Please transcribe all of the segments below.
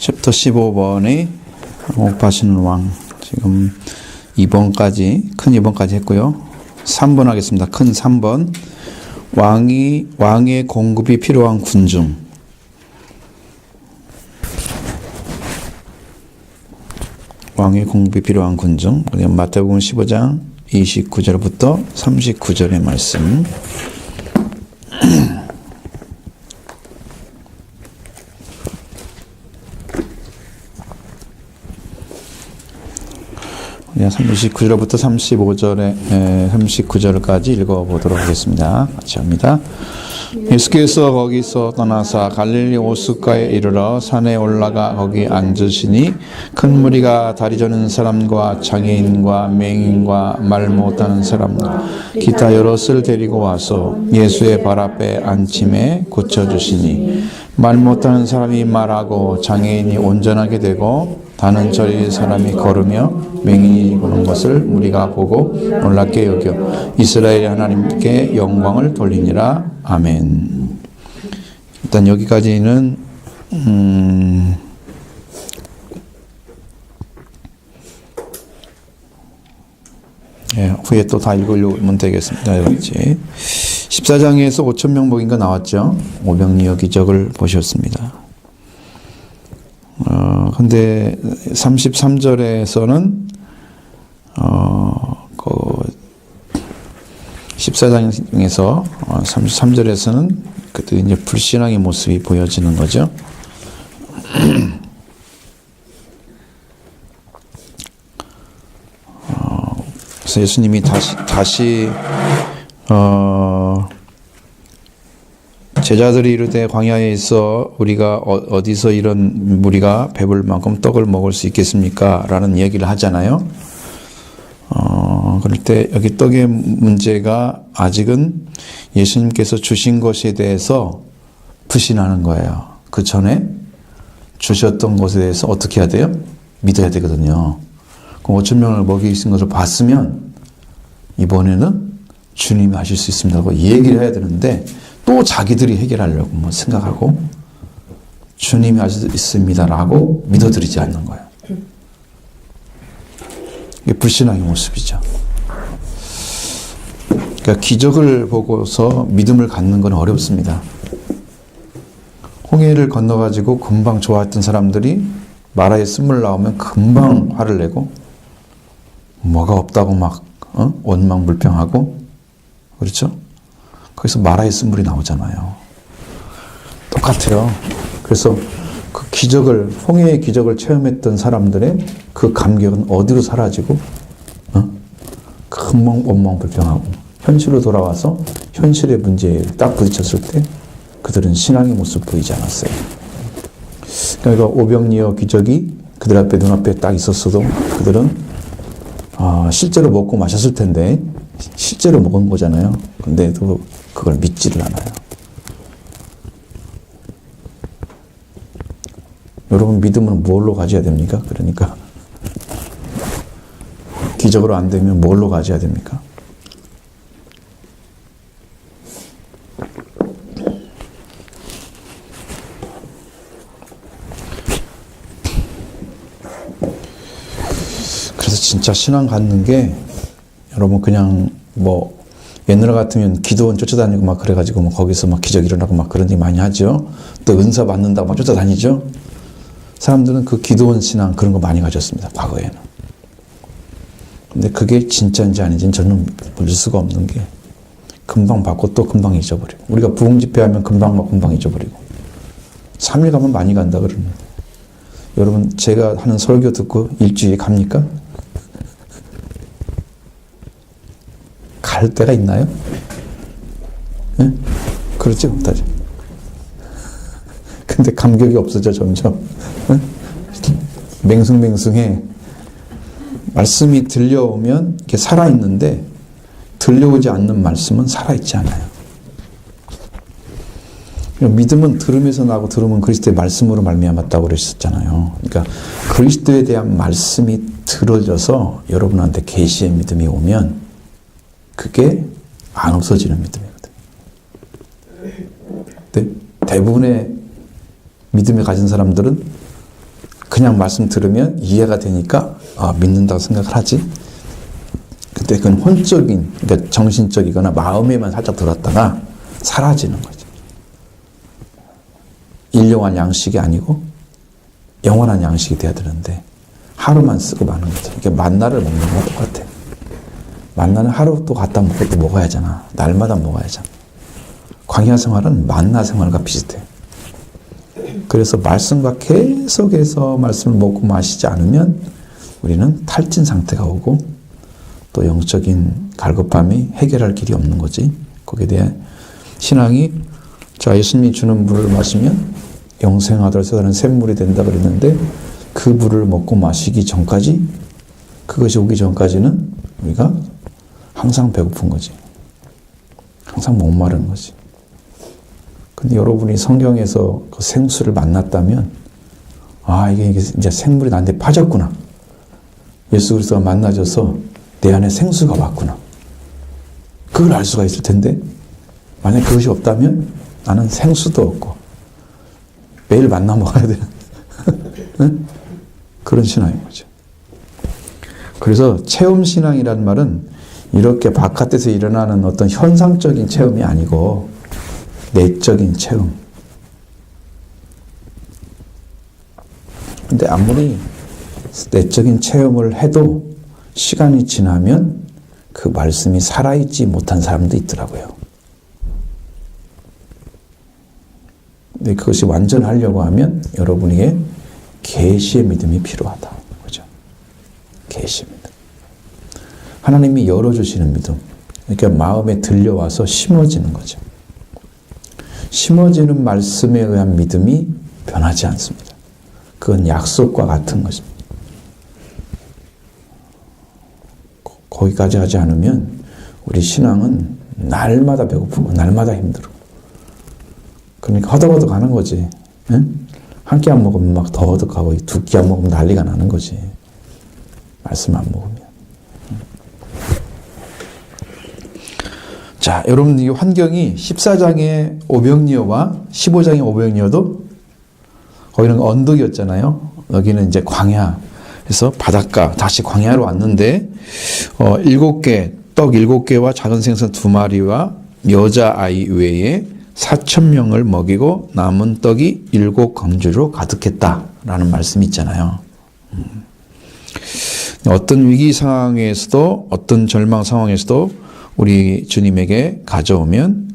챕터 15번의 목파시는 왕. 지금 2번까지, 큰 2번까지 했고요. 3번 하겠습니다. 큰 3번. 왕의 공급이 필요한 군중. 왕의 공급이 필요한 군중. 마태복음 15장 29절부터 39절의 말씀. 그냥 29절부터 39절까지 읽어보도록 하겠습니다. 같이 합니다. 예수께서 거기서 떠나사 갈릴리 오스가에 이르러 산에 올라가 거기 앉으시니 큰 무리가 다리 저는 사람과 장애인과 맹인과 말 못하는 사람과 기타 여럿을 데리고 와서 예수의 발 앞에 앉힘에 고쳐주시니 말 못하는 사람이 말하고 장애인이 온전하게 되고 다는 저리 사람이 걸으며 맹인이 보는 것을 우리가 보고 놀랍게 여겨 이스라엘의 하나님께 영광을 돌리니라. 아멘. 일단 여기까지는 후에 또 다 읽으면 되겠습니다. 여기지 14장에서 5,000명 먹인 거 나왔죠. 오병이어 기적을 보셨습니다. 근데 33절에서는 14장에서 33절에서는 그때 이제 불신앙의 모습이 보여지는 거죠. 그래서 예수님이 다시 제자들이 이르되 광야에 있어 우리가 어디서 이런 무리가 배불 만큼 떡을 먹을 수 있겠습니까? 라는 이야기를 하잖아요. 그럴 때 여기 떡의 문제가 아직은 예수님께서 주신 것에 대해서 불신하는 거예요. 그 전에 주셨던 것에 대해서 어떻게 해야 돼요? 믿어야 되거든요. 그럼 5,000명을 먹이신 것을 봤으면 이번에는 주님이 하실 수 있습니다고 얘기를 해야 되는데 또 자기들이 해결하려고 뭐 생각하고 주님이 하실 수 있습니다라고 믿어드리지 않는 거예요. 이게 불신앙의 모습이죠. 그러니까 기적을 보고서 믿음을 갖는 건 어렵습니다. 홍해를 건너가지고 금방 좋아했던 사람들이 마라에 쓴물 나오면 금방 화를 내고 뭐가 없다고 막 원망불평하고 그렇죠? 거기서 마라의 쓴물이 나오잖아요. 똑같아요. 그래서 그 기적을, 홍해의 기적을 체험했던 사람들의 그 감격은 어디로 사라지고, 금방 원망불평하고, 현실로 돌아와서 현실의 문제에 딱 부딪혔을 때 그들은 신앙의 모습 보이지 않았어요. 그러니까 오병이어 기적이 그들 앞에 눈앞에 딱 있었어도 그들은 실제로 먹고 마셨을 텐데 실제로 먹은 거잖아요. 근데도 그걸 믿지를 않아요. 여러분 믿음은 뭘로 가져야 됩니까? 그러니까 기적으로 안 되면 뭘로 가져야 됩니까? 그래서 진짜 신앙 갖는 게 여러분 그냥 뭐 옛날 같으면 기도원 쫓아다니고 막 그래가지고 뭐 거기서 막 기적 일어나고 막 그런 일 많이 하죠. 또 은사 받는다고 막 쫓아다니죠. 사람들은 그 기도원 신앙 그런 거 많이 가졌습니다. 과거에는. 근데 그게 진짜인지 아닌지는 저는 볼 수가 없는 게 금방 받고 또 금방 잊어버리고 우리가 부흥 집회하면 금방 받고 금방 잊어버리고 3일 가면 많이 간다 그러는데 여러분 제가 하는 설교 듣고 일주일에 갑니까? 갈 때가 있나요? 네? 그렇지 못하죠. 근데 감격이 없어져 점점. 네? 맹숭맹숭해. 말씀이 들려오면 이렇게 살아있는데 들려오지 않는 말씀은 살아있지 않아요. 믿음은 들음에서 나고 들으면 그리스도의 말씀으로 말미암았다고 그러셨잖아요. 그러니까 그리스도에 대한 말씀이 들어져서 여러분한테 계시의 믿음이 오면 그게 안 없어지는 믿음이거든요. 근데 대부분의 믿음을 가진 사람들은 그냥 말씀 들으면 이해가 되니까 믿는다고 생각을 하지. 근데 그건 혼적인, 그러니까 정신적이거나 마음에만 살짝 들었다가 사라지는 거죠. 일용할 양식이 아니고 영원한 양식이 돼야 되는데 하루만 쓰고 마는 거죠. 이게 만나를 먹는 거랑 똑같아. 만나는 하루 또 갖다 먹고 또 먹어야 하잖아. 날마다 먹어야 하잖아. 광야 생활은 만나 생활과 비슷해. 그래서 말씀과 계속해서 말씀을 먹고 마시지 않으면 우리는 탈진 상태가 오고 또 영적인 갈급함이 해결할 길이 없는 거지. 거기에 대해 신앙이 자 예수님이 주는 물을 마시면 영생하더라도 샘물이 된다 그랬는데 그 물을 먹고 마시기 전까지 그것이 오기 전까지는 우리가 항상 배고픈 거지. 항상 목마른 거지. 근데 여러분이 성경에서 그 생수를 만났다면 이게 이제 생물이 나한테 빠졌구나. 예수 그리스도가 만나줘서 내 안에 생수가 왔구나. 그걸 알 수가 있을 텐데 만약 그것이 없다면 나는 생수도 없고 매일 만나 먹어야 되는 응? 그런 신앙인 거죠. 그래서 체험신앙이라는 말은 이렇게 바깥에서 일어나는 어떤 현상적인 체험이 아니고 내적인 체험. 근데 아무리 내적인 체험을 해도 시간이 지나면 그 말씀이 살아있지 못한 사람도 있더라고요. 근데 그것이 완전하려고 하면 여러분에게 계시의 믿음이 필요하다. 그죠? 계시의 믿음. 하나님이 열어주시는 믿음. 그러니까 마음에 들려와서 심어지는 거죠. 심어지는 말씀에 의한 믿음이 변하지 않습니다. 그건 약속과 같은 것입니다. 거기까지 하지 않으면 우리 신앙은 날마다 배고프고 날마다 힘들어. 그러니까 허덕허덕 하는 거지. 응? 한 끼 안 먹으면 막 더 허덕하고 두 끼 안 먹으면 난리가 나는 거지. 말씀 안 먹으면. 자, 여러분 이 환경이 14장의 오병이어와 15장의 오병이어도 거기는 언덕이었잖아요. 여기는 이제 광야에서 바닷가 다시 광야로 왔는데 7개 떡 7개와 작은 생선 2마리와 여자아이 외에 4,000명을 먹이고 남은 떡이 7검주로 가득했다라는 말씀이 있잖아요. 어떤 위기 상황에서도 어떤 절망 상황에서도 우리 주님에게 가져오면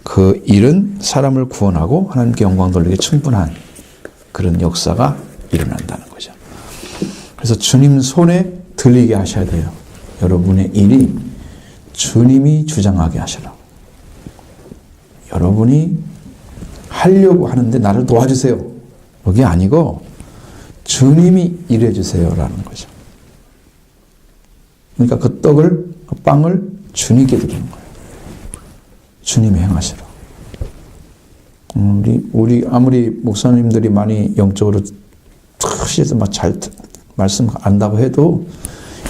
그 일은 사람을 구원하고 하나님께 영광 돌리기 충분한 그런 역사가 일어난다는 거죠. 그래서 주님 손에 들리게 하셔야 돼요. 여러분의 일이 주님이 주장하게 하시라고. 여러분이 하려고 하는데 나를 도와주세요. 그게 아니고 주님이 일해주세요라는 거죠. 그러니까 그 떡을, 그 빵을 주님께 드리는 거예요. 주님이 행하시라. 우리 아무리 목사님들이 많이 영적으로 특시해서 막 잘 말씀 안다고 해도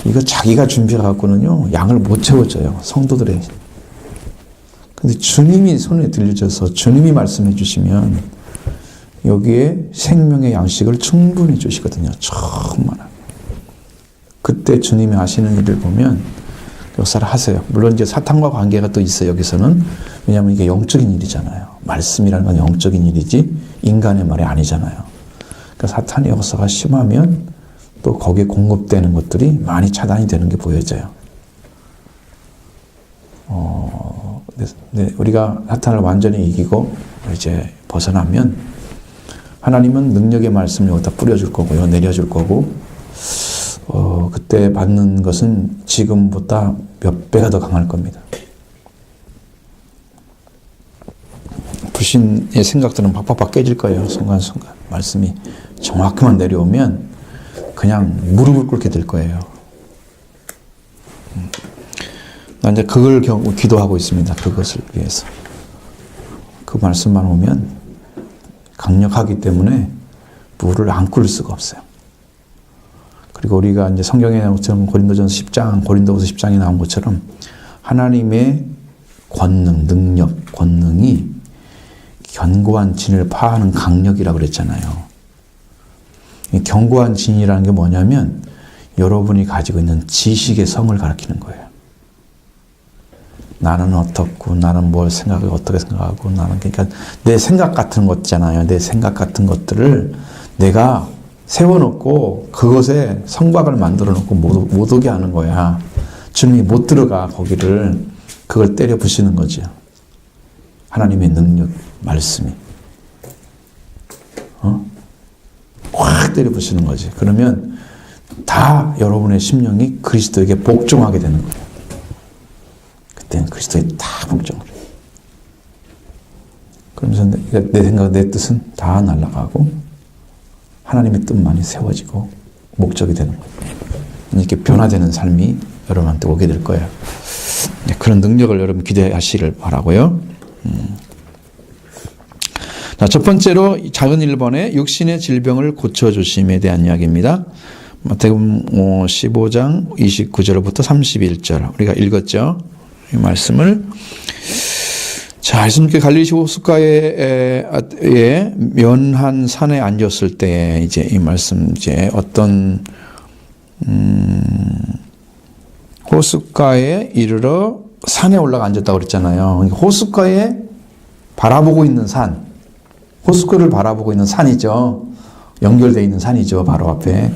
이거 자기가 준비해갖고는요 양을 못 채워줘요. 성도들의. 근데 주님이 손에 들려줘서 주님이 말씀해 주시면 여기에 생명의 양식을 충분히 주시거든요. 정말. 그때 주님이 하시는 일을 보면 역사를 하세요. 물론 이제 사탄과 관계가 또 있어요. 여기서는. 왜냐하면 이게 영적인 일이잖아요. 말씀이라는 건 영적인 일이지 인간의 말이 아니잖아요. 그러니까 사탄의 역사가 심하면 또 거기에 공급되는 것들이 많이 차단이 되는 게 보여져요. 근데 우리가 사탄을 완전히 이기고 이제 벗어나면 하나님은 능력의 말씀을 여기다 뿌려줄 거고요. 내려줄 거고 그때 받는 것은 지금보다 몇 배가 더 강할 겁니다. 불신의 생각들은 팍팍팍 깨질 거예요. 순간순간. 말씀이 정확히만 내려오면 그냥 무릎을 꿇게 될 거예요. 난 이제 그걸 기도하고 있습니다. 그것을 위해서. 그 말씀만 오면 강력하기 때문에 무릎을 안 꿇을 수가 없어요. 그리고 우리가 이제 성경에 나온 것처럼 고린도전서 10장, 고린도후서 10장에 나온 것처럼 하나님의 권능, 능력, 권능이 견고한 진을 파하는 강력이라고 그랬잖아요. 이 견고한 진이라는 게 뭐냐면 여러분이 가지고 있는 지식의 성을 가리키는 거예요. 나는 어떻고, 나는 뭘 생각하고, 어떻게 생각하고, 나는, 그러니까 내 생각 같은 것 있잖아요. 내 생각 같은 것들을 내가 세워놓고 그것에 성곽을 만들어 놓고 못 오게 하는 거야. 주님이 못 들어가, 거기를. 그걸 때려 부시는 거죠. 하나님의 능력, 말씀이. 확 때려 부시는 거지. 그러면 다 여러분의 심령이 그리스도에게 복종하게 되는 거예요. 그때는 그리스도에 다 복종을 해요. 그러면서 내 생각, 내 뜻은 다 날아가고 하나님의 뜻만이 세워지고 목적이 되는 거예요. 이렇게 변화되는 삶이 여러분한테 오게 될 거예요. 그런 능력을 여러분 기대하시길 바라고요. 자, 첫 번째로 작은 1번에 육신의 질병을 고쳐주심에 대한 이야기입니다. 마태복음 15장 29절부터 31절 우리가 읽었죠. 이 말씀을. 자, 예수님께 갈릴리 호숫가에 면한 산에 앉았을 때 이제 이 말씀 이제 어떤 호숫가에 이르러 산에 올라가 앉았다고 그랬잖아요. 그러니까 호숫가에 바라보고 있는 산, 호숫가를 바라보고 있는 산이죠. 연결되어 있는 산이죠. 바로 앞에.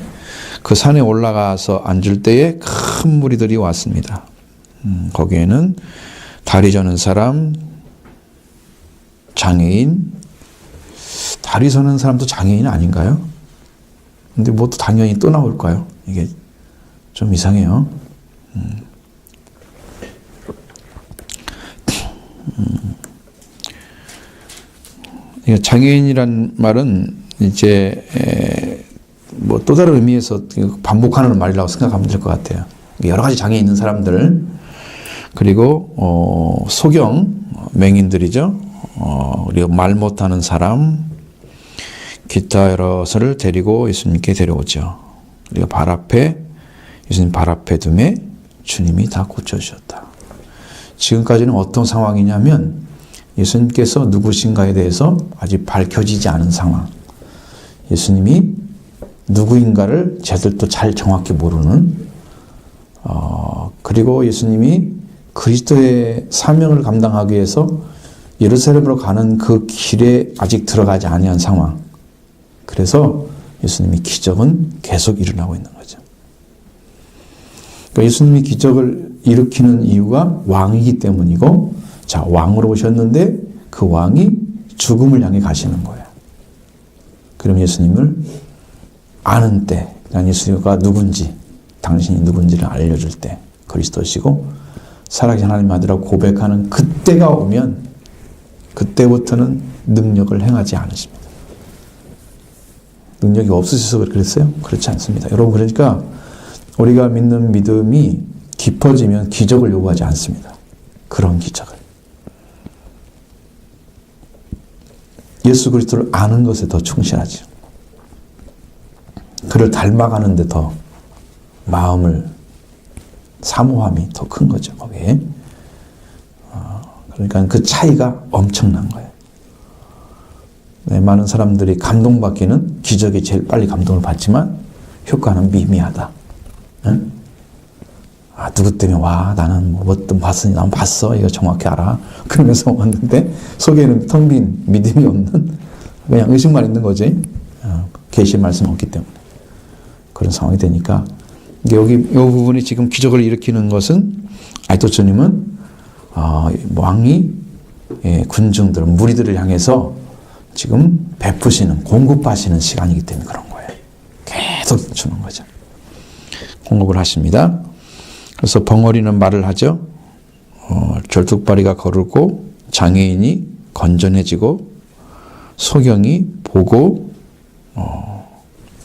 그 산에 올라가서 앉을 때에 큰 무리들이 왔습니다. 거기에는 다리 저는 사람, 장애인, 다리 저는 사람도 장애인 아닌가요? 근데 뭐 또 당연히 또 나올까요? 이게 좀 이상해요. 장애인이란 말은 이제 뭐 또 다른 의미에서 반복하는 말이라고 생각하면 될 것 같아요. 여러 가지 장애 있는 사람들, 그리고 소경 맹인들이죠. 그리고 말 못하는 사람, 기타 여러서를 데리고 예수님께 데려오죠. 그리고 예수님 발 앞에 둠에 주님이 다 고쳐주셨다. 지금까지는 어떤 상황이냐면 예수님께서 누구신가에 대해서 아직 밝혀지지 않은 상황. 예수님이 누구인가를 쟤들도 잘 정확히 모르는, 그리고 예수님이 그리스도의 사명을 감당하기 위해서 예루살렘으로 가는 그 길에 아직 들어가지 아니한 상황. 그래서 예수님이 기적은 계속 일어나고 있는 거죠. 그러니까 예수님이 기적을 일으키는 이유가 왕이기 때문이고, 자, 왕으로 오셨는데 그 왕이 죽음을 향해 가시는 거예요. 그럼 예수님을 아는 때, 예수가 누군지, 당신이 누군지를 알려줄 때 그리스도시고 살아계신 하나님 아들이라고 고백하는 그때가 오면 그때부터는 능력을 행하지 않으십니다. 능력이 없으셔서 그랬어요? 그렇지 않습니다. 여러분, 그러니까 우리가 믿는 믿음이 깊어지면 기적을 요구하지 않습니다. 그런 기적을. 예수 그리스도를 아는 것에 더 충실하죠. 그를 닮아가는 데 더 마음을, 사모함이 더 큰 거죠, 거기에. 그러니까 그 차이가 엄청난 거예요. 네, 많은 사람들이 감동받기는 기적이 제일 빨리 감동을 받지만 효과는 미미하다. 응? 아, 누구 때문에 와, 나는 뭐든 봤으니 난 봤어, 이거 정확히 알아. 그러면서 왔는데 속에는 텅 빈 믿음이 없는 그냥 의식만 있는 거지. 계시 말씀 없기 때문에 그런 상황이 되니까 여기 이 부분이 지금 기적을 일으키는 것은 아이토처님은 왕이 군중들, 무리들을 향해서 지금 베푸시는, 공급하시는 시간이기 때문에 그런 거예요. 계속 주는 거죠. 공급을 하십니다. 그래서 벙어리는 말을 하죠. 절뚝발이가 거르고 장애인이 건전해지고 소경이 보고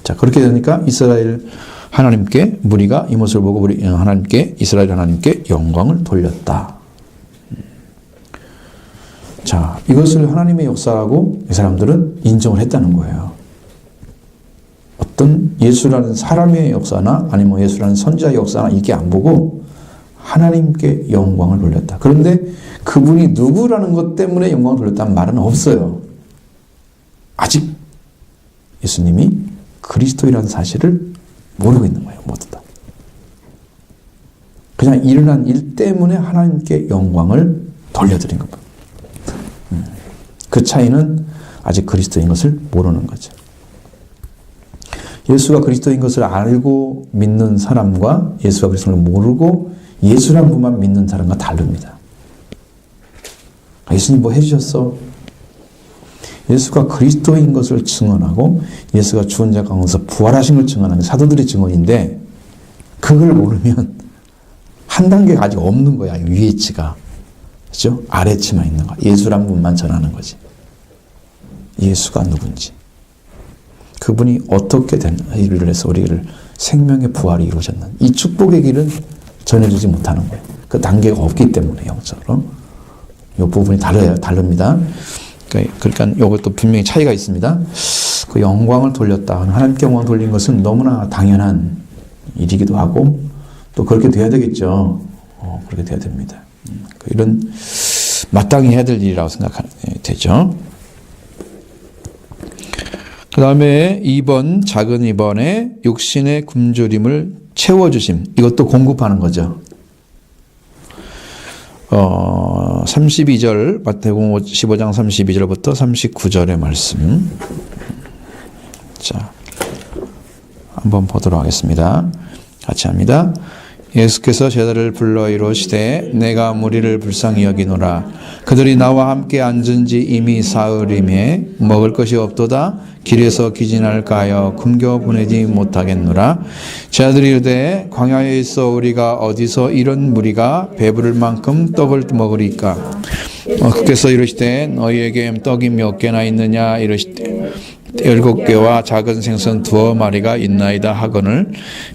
자, 그렇게 되니까 이스라엘 하나님께 무리가 이 모습을 보고 우리 하나님께, 이스라엘 하나님께 영광을 돌렸다. 자, 이것을 하나님의 역사라고 이 사람들은 인정을 했다는 거예요. 어떤 예수라는 사람의 역사나 아니면 예수라는 선지자의 역사나 이게 안 보고 하나님께 영광을 돌렸다. 그런데 그분이 누구라는 것 때문에 영광을 돌렸다는 말은 없어요. 아직 예수님이 그리스도이라는 사실을 모르고 있는 거예요. 모두 다. 그냥 일어난 일 때문에 하나님께 영광을 돌려드린 겁니다. 그 차이는 아직 그리스도인 것을 모르는 거죠. 예수가 그리스도인 것을 알고 믿는 사람과 예수가 그리스도를 모르고 예수란 분만 믿는 사람과 다릅니다. 예수님 뭐 해주셨어? 예수가 그리스도인 것을 증언하고 예수가 죽은 자 가운데서 부활하신 걸 증언하는 사도들의 증언인데 그걸 모르면 한 단계가 아직 없는 거야. 위의 치가. 그렇죠? 아래 치만 있는 거야. 예수란 분만 전하는 거지. 예수가 누군지. 그분이 어떻게 된 일을 해서 우리를 생명의 부활이 이루어졌는 이 축복의 길은 전해주지 못하는 거예요. 그 단계가 없기 때문에 영적으로. 이 부분이 다릅니다. 그러니까 이것도 분명히 차이가 있습니다. 그 영광을 돌렸다. 하나님께 영광을 돌린 것은 너무나 당연한 일이기도 하고 또 그렇게 돼야 되겠죠. 그렇게 돼야 됩니다. 이런 마땅히 해야 될 일이라고 생각하면 되죠. 그 다음에 2번, 작은 2번에 육신의 굶주림을 채워주심. 이것도 공급하는 거죠. 32절, 마태복음 15장 32절부터 39절의 말씀. 자, 한번 보도록 하겠습니다. 같이 합니다. 예수께서 제자를 불러 이르시되 내가 무리를 불쌍히 여기노라. 그들이 나와 함께 앉은 지 이미 사흘이매 먹을 것이 없도다. 길에서 기진할까 하여 굶겨 보내지 못하겠노라. 제자들이 이르되 광야에 있어 우리가 어디서 이런 무리가 배부를 만큼 떡을 먹으리까. 그께서 이르시되 너희에게 떡이 몇 개나 있느냐 이르시되 7개와 작은 생선 2마리가 있나이다 하거늘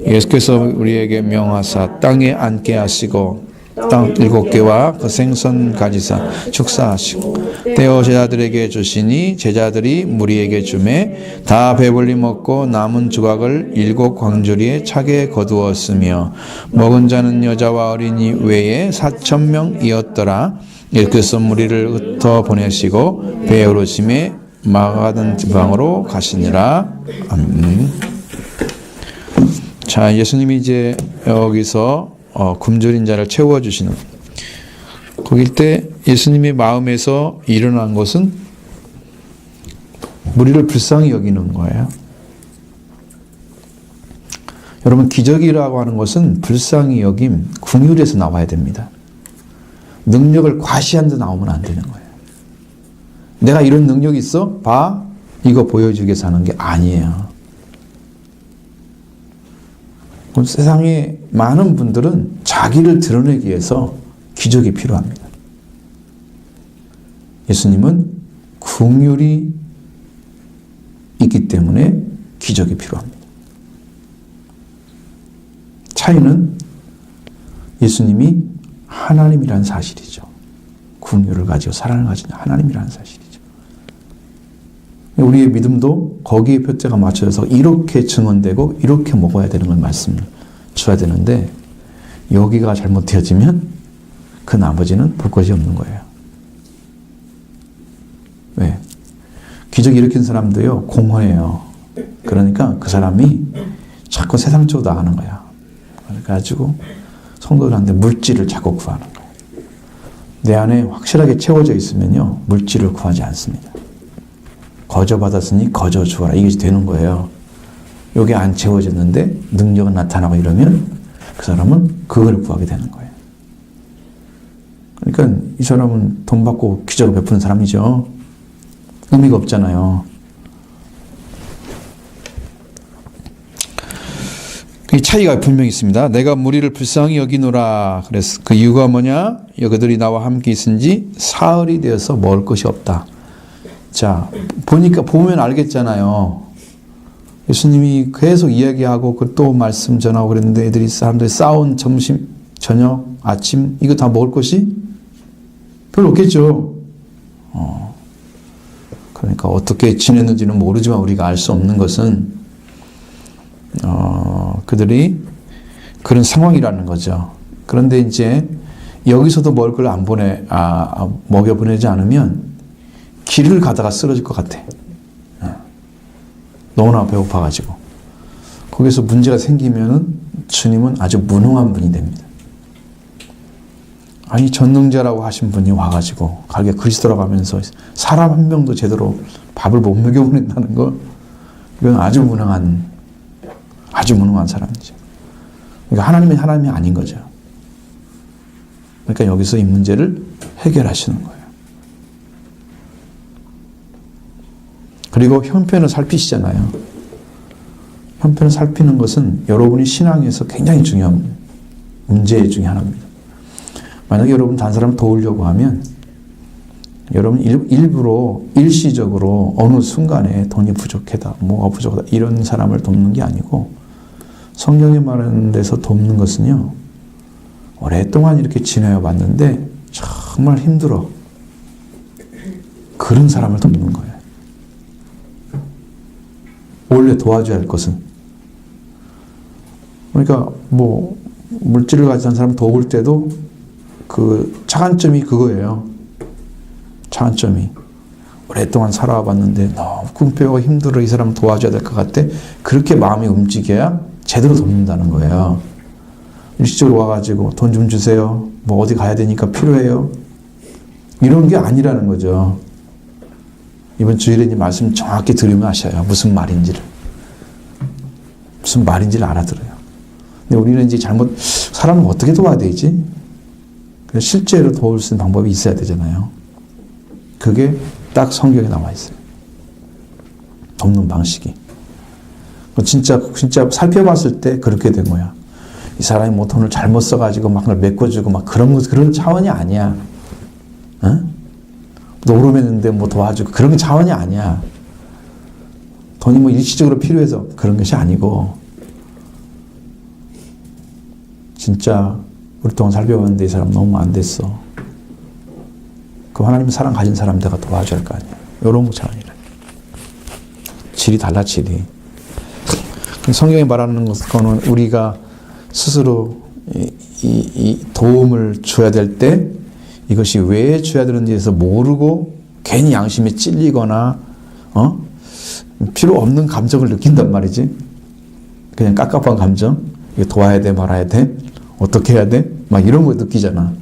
예수께서 우리에게 명하사 땅에 앉게 하시고 땅 7개와 그 생선 가지사 축사하시고 떼어 제자들에게 주시니 제자들이 무리에게 주매 다 배불리 먹고 남은 조각을 7 광주리에 차게 거두었으며 먹은 자는 여자와 어린이 외에 4,000명이었더라. 예수께서 무리를 흩어 보내시고 배에 오르심에 마가단 지방으로 가시니라. 아멘. 자, 예수님이 이제 여기서 굶주린 자를 채워주시는 거길 때 예수님의 마음에서 일어난 것은 무리를 불쌍히 여기는 거예요. 여러분, 기적이라고 하는 것은 불쌍히 여김, 긍휼에서 나와야 됩니다. 능력을 과시한 데 나오면 안 되는 거예요. 내가 이런 능력이 있어? 봐. 이거 보여주기 위해서 하는 게 아니에요. 세상에 많은 분들은 자기를 드러내기 위해서 기적이 필요합니다. 예수님은 긍휼이 있기 때문에 기적이 필요합니다. 차이는 예수님이 하나님이라는 사실이죠. 긍휼을 가지고 사랑을 가진 하나님이라는 사실이죠. 우리의 믿음도 거기에 표대가 맞춰져서 이렇게 증언되고 이렇게 먹어야 되는 걸 말씀을 줘야 되는데 여기가 잘못되어지면 그 나머지는 볼 것이 없는 거예요. 왜? 기적 일으킨 사람도요 공허해요. 그러니까 그 사람이 자꾸 세상 쪽으로 나가는 거야. 그래가지고 성도들한테 물질을 자꾸 구하는 거예요. 내 안에 확실하게 채워져 있으면요 물질을 구하지 않습니다. 거저 받았으니 거저 주어라. 이게 되는 거예요. 여기 안 채워졌는데 능력은 나타나고 이러면 그 사람은 그걸 구하게 되는 거예요. 그러니까 이 사람은 돈 받고 기적을 베푸는 사람이죠. 의미가 없잖아요. 이 차이가 분명히 있습니다. 내가 무리를 불쌍히 여기노라. 그래서 그 이유가 뭐냐? 그들이 나와 함께 있은지 사흘이 되어서 먹을 것이 없다. 자, 보면 알겠잖아요. 예수님이 계속 이야기하고 또 말씀 전하고 그랬는데 사람들이 싸운 점심, 저녁, 아침 이거 다 먹을 것이 별로 없겠죠. 그러니까 어떻게 지냈는지는 모르지만 우리가 알 수 없는 것은 그들이 그런 상황이라는 거죠. 그런데 이제 여기서도 먹을 걸 안 먹여 보내지 않으면 길을 가다가 쓰러질 것 같아. 너무나 배고파가지고. 거기서 문제가 생기면은 주님은 아주 무능한 분이 됩니다. 아니 전능자라고 하신 분이 와가지고 가게 그리스도라고 하면서 사람 한 명도 제대로 밥을 못 먹여보낸다는 거, 이건 아주 무능한 사람이죠. 그러니까 하나님이 아닌 거죠. 그러니까 여기서 이 문제를 해결하시는 거예요. 그리고 형편을 살피시잖아요. 형편을 살피는 것은 여러분이 신앙에서 굉장히 중요한 문제 중에 하나입니다. 만약에 여러분 다른 사람을 도우려고 하면 여러분 일부러 일시적으로 어느 순간에 돈이 부족하다, 뭐가 부족하다 이런 사람을 돕는 게 아니고, 성경에 말하는 데서 돕는 것은요, 오랫동안 이렇게 지내어 봤는데 정말 힘들어, 그런 사람을 돕는 거예요. 원래 도와줘야 할 것은, 그러니까 뭐 물질을 가진 사람 도울 때도 그 차관점이 그거예요. 차관점이 오랫동안 살아와 봤는데 너무 궁핍하고 힘들어, 이 사람 도와줘야 될 것 같아. 그렇게 마음이 움직여야 제대로 돕는다는 거예요. 일시적으로 와가지고 돈 좀 주세요, 뭐 어디 가야 되니까 필요해요, 이런 게 아니라는 거죠. 이번 주일에 이 말씀 정확히 들으면 아셔요. 무슨 말인지를 알아들어요. 근데 우리는 이제 사람을 어떻게 도와야 되지? 실제로 도울 수 있는 방법이 있어야 되잖아요. 그게 딱 성경에 나와 있어요. 돕는 방식이. 진짜 살펴봤을 때 그렇게 된 거야. 이 사람이 뭐 돈을 잘못 써가지고 막 메꿔주고 막 그런 차원이 아니야. 응? 노름했는데 뭐 도와주고 그런 차원이 아니야. 돈이 뭐 일시적으로 필요해서 그런 것이 아니고, 진짜 오랫동안 살펴봤는데 이 사람 너무 안 됐어. 그 하나님의 사랑 가진 사람 내가 도와줘야 할 거 아니야. 이런 차원이라. 질이 달라, 질이. 성경이 말하는 것은 우리가 스스로 이 도움을 줘야 될 때 이것이 왜 줘야 되는지에서 모르고 괜히 양심에 찔리거나 필요 없는 감정을 느낀단 말이지. 그냥 깝깝한 감정, 이거 도와야 돼 말아야 돼, 어떻게 해야 돼, 막 이런 거 느끼잖아.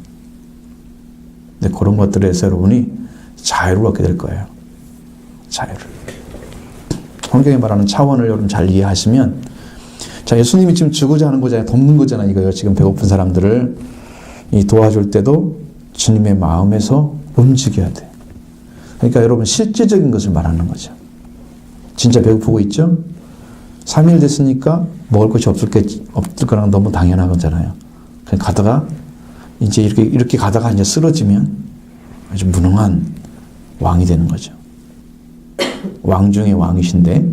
근데 그런 것들에서 여러분이 자유를 얻게 될 거예요. 자유를. 성경이 말하는 차원을 여러분 잘 이해하시면, 자, 예수님이 지금 주고자 하는 거잖아요. 돕는 거잖아요. 이거요. 지금 배고픈 사람들을 도와줄 때도 주님의 마음에서 움직여야 돼. 그러니까 여러분 실제적인 것을 말하는 거죠. 진짜 배고프고 있죠? 3일 됐으니까 먹을 것이 없을 거랑 너무 당연한 거잖아요. 그냥 가다가 이제 이렇게 가다가 이제 쓰러지면 아주 무능한 왕이 되는 거죠. 왕 중의 왕이신데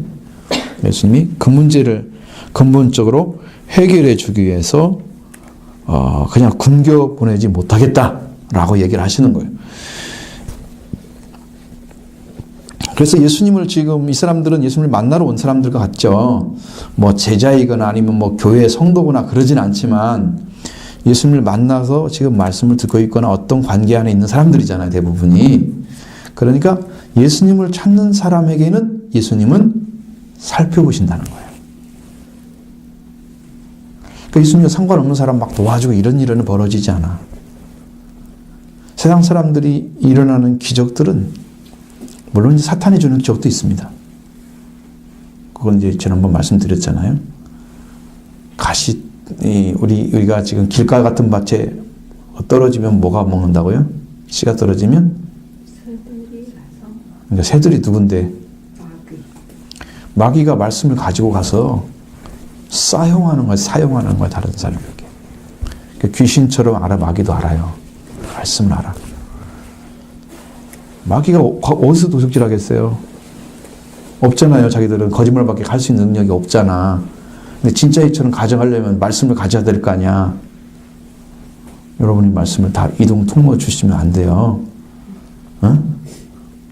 예수님이 그 문제를 근본적으로 해결해 주기 위해서 그냥 굶겨 보내지 못하겠다라고 얘기를 하시는 거예요. 그래서 예수님을 지금 이 사람들은 예수님을 만나러 온 사람들과 같죠. 뭐 제자이거나 아니면 뭐 교회 성도거나 그러진 않지만 예수님을 만나서 지금 말씀을 듣고 있거나 어떤 관계 안에 있는 사람들이잖아요, 대부분이. 그러니까 예수님을 찾는 사람에게는 예수님은 살펴보신다는 거예요. 그러니까 예수님과 상관없는 사람 막 도와주고 이런 일은 벌어지지 않아. 세상 사람들이 일어나는 기적들은 물론 이제 사탄이 주는 기적도 있습니다. 그건 이제 지난번 말씀드렸잖아요. 우리가 지금 길가 같은 밭에 떨어지면 뭐가 먹는다고요? 씨가 떨어지면? 새들이 가서. 그러니까 새들이 누군데? 마귀가 말씀을 가지고 가서 사용하는 거야, 다른 사람에게. 그러니까 귀신처럼 알아, 마귀도 알아요. 말씀을 알아. 마귀가 어디서 도둑질 하겠어요? 없잖아요. 자기들은 거짓말밖에 할 수 있는 능력이 없잖아. 근데 진짜 이처럼 가져가려면 말씀을 가져야 될 거 아니야. 여러분이 말씀을 다 이동 통로 주시면 안 돼요. 응?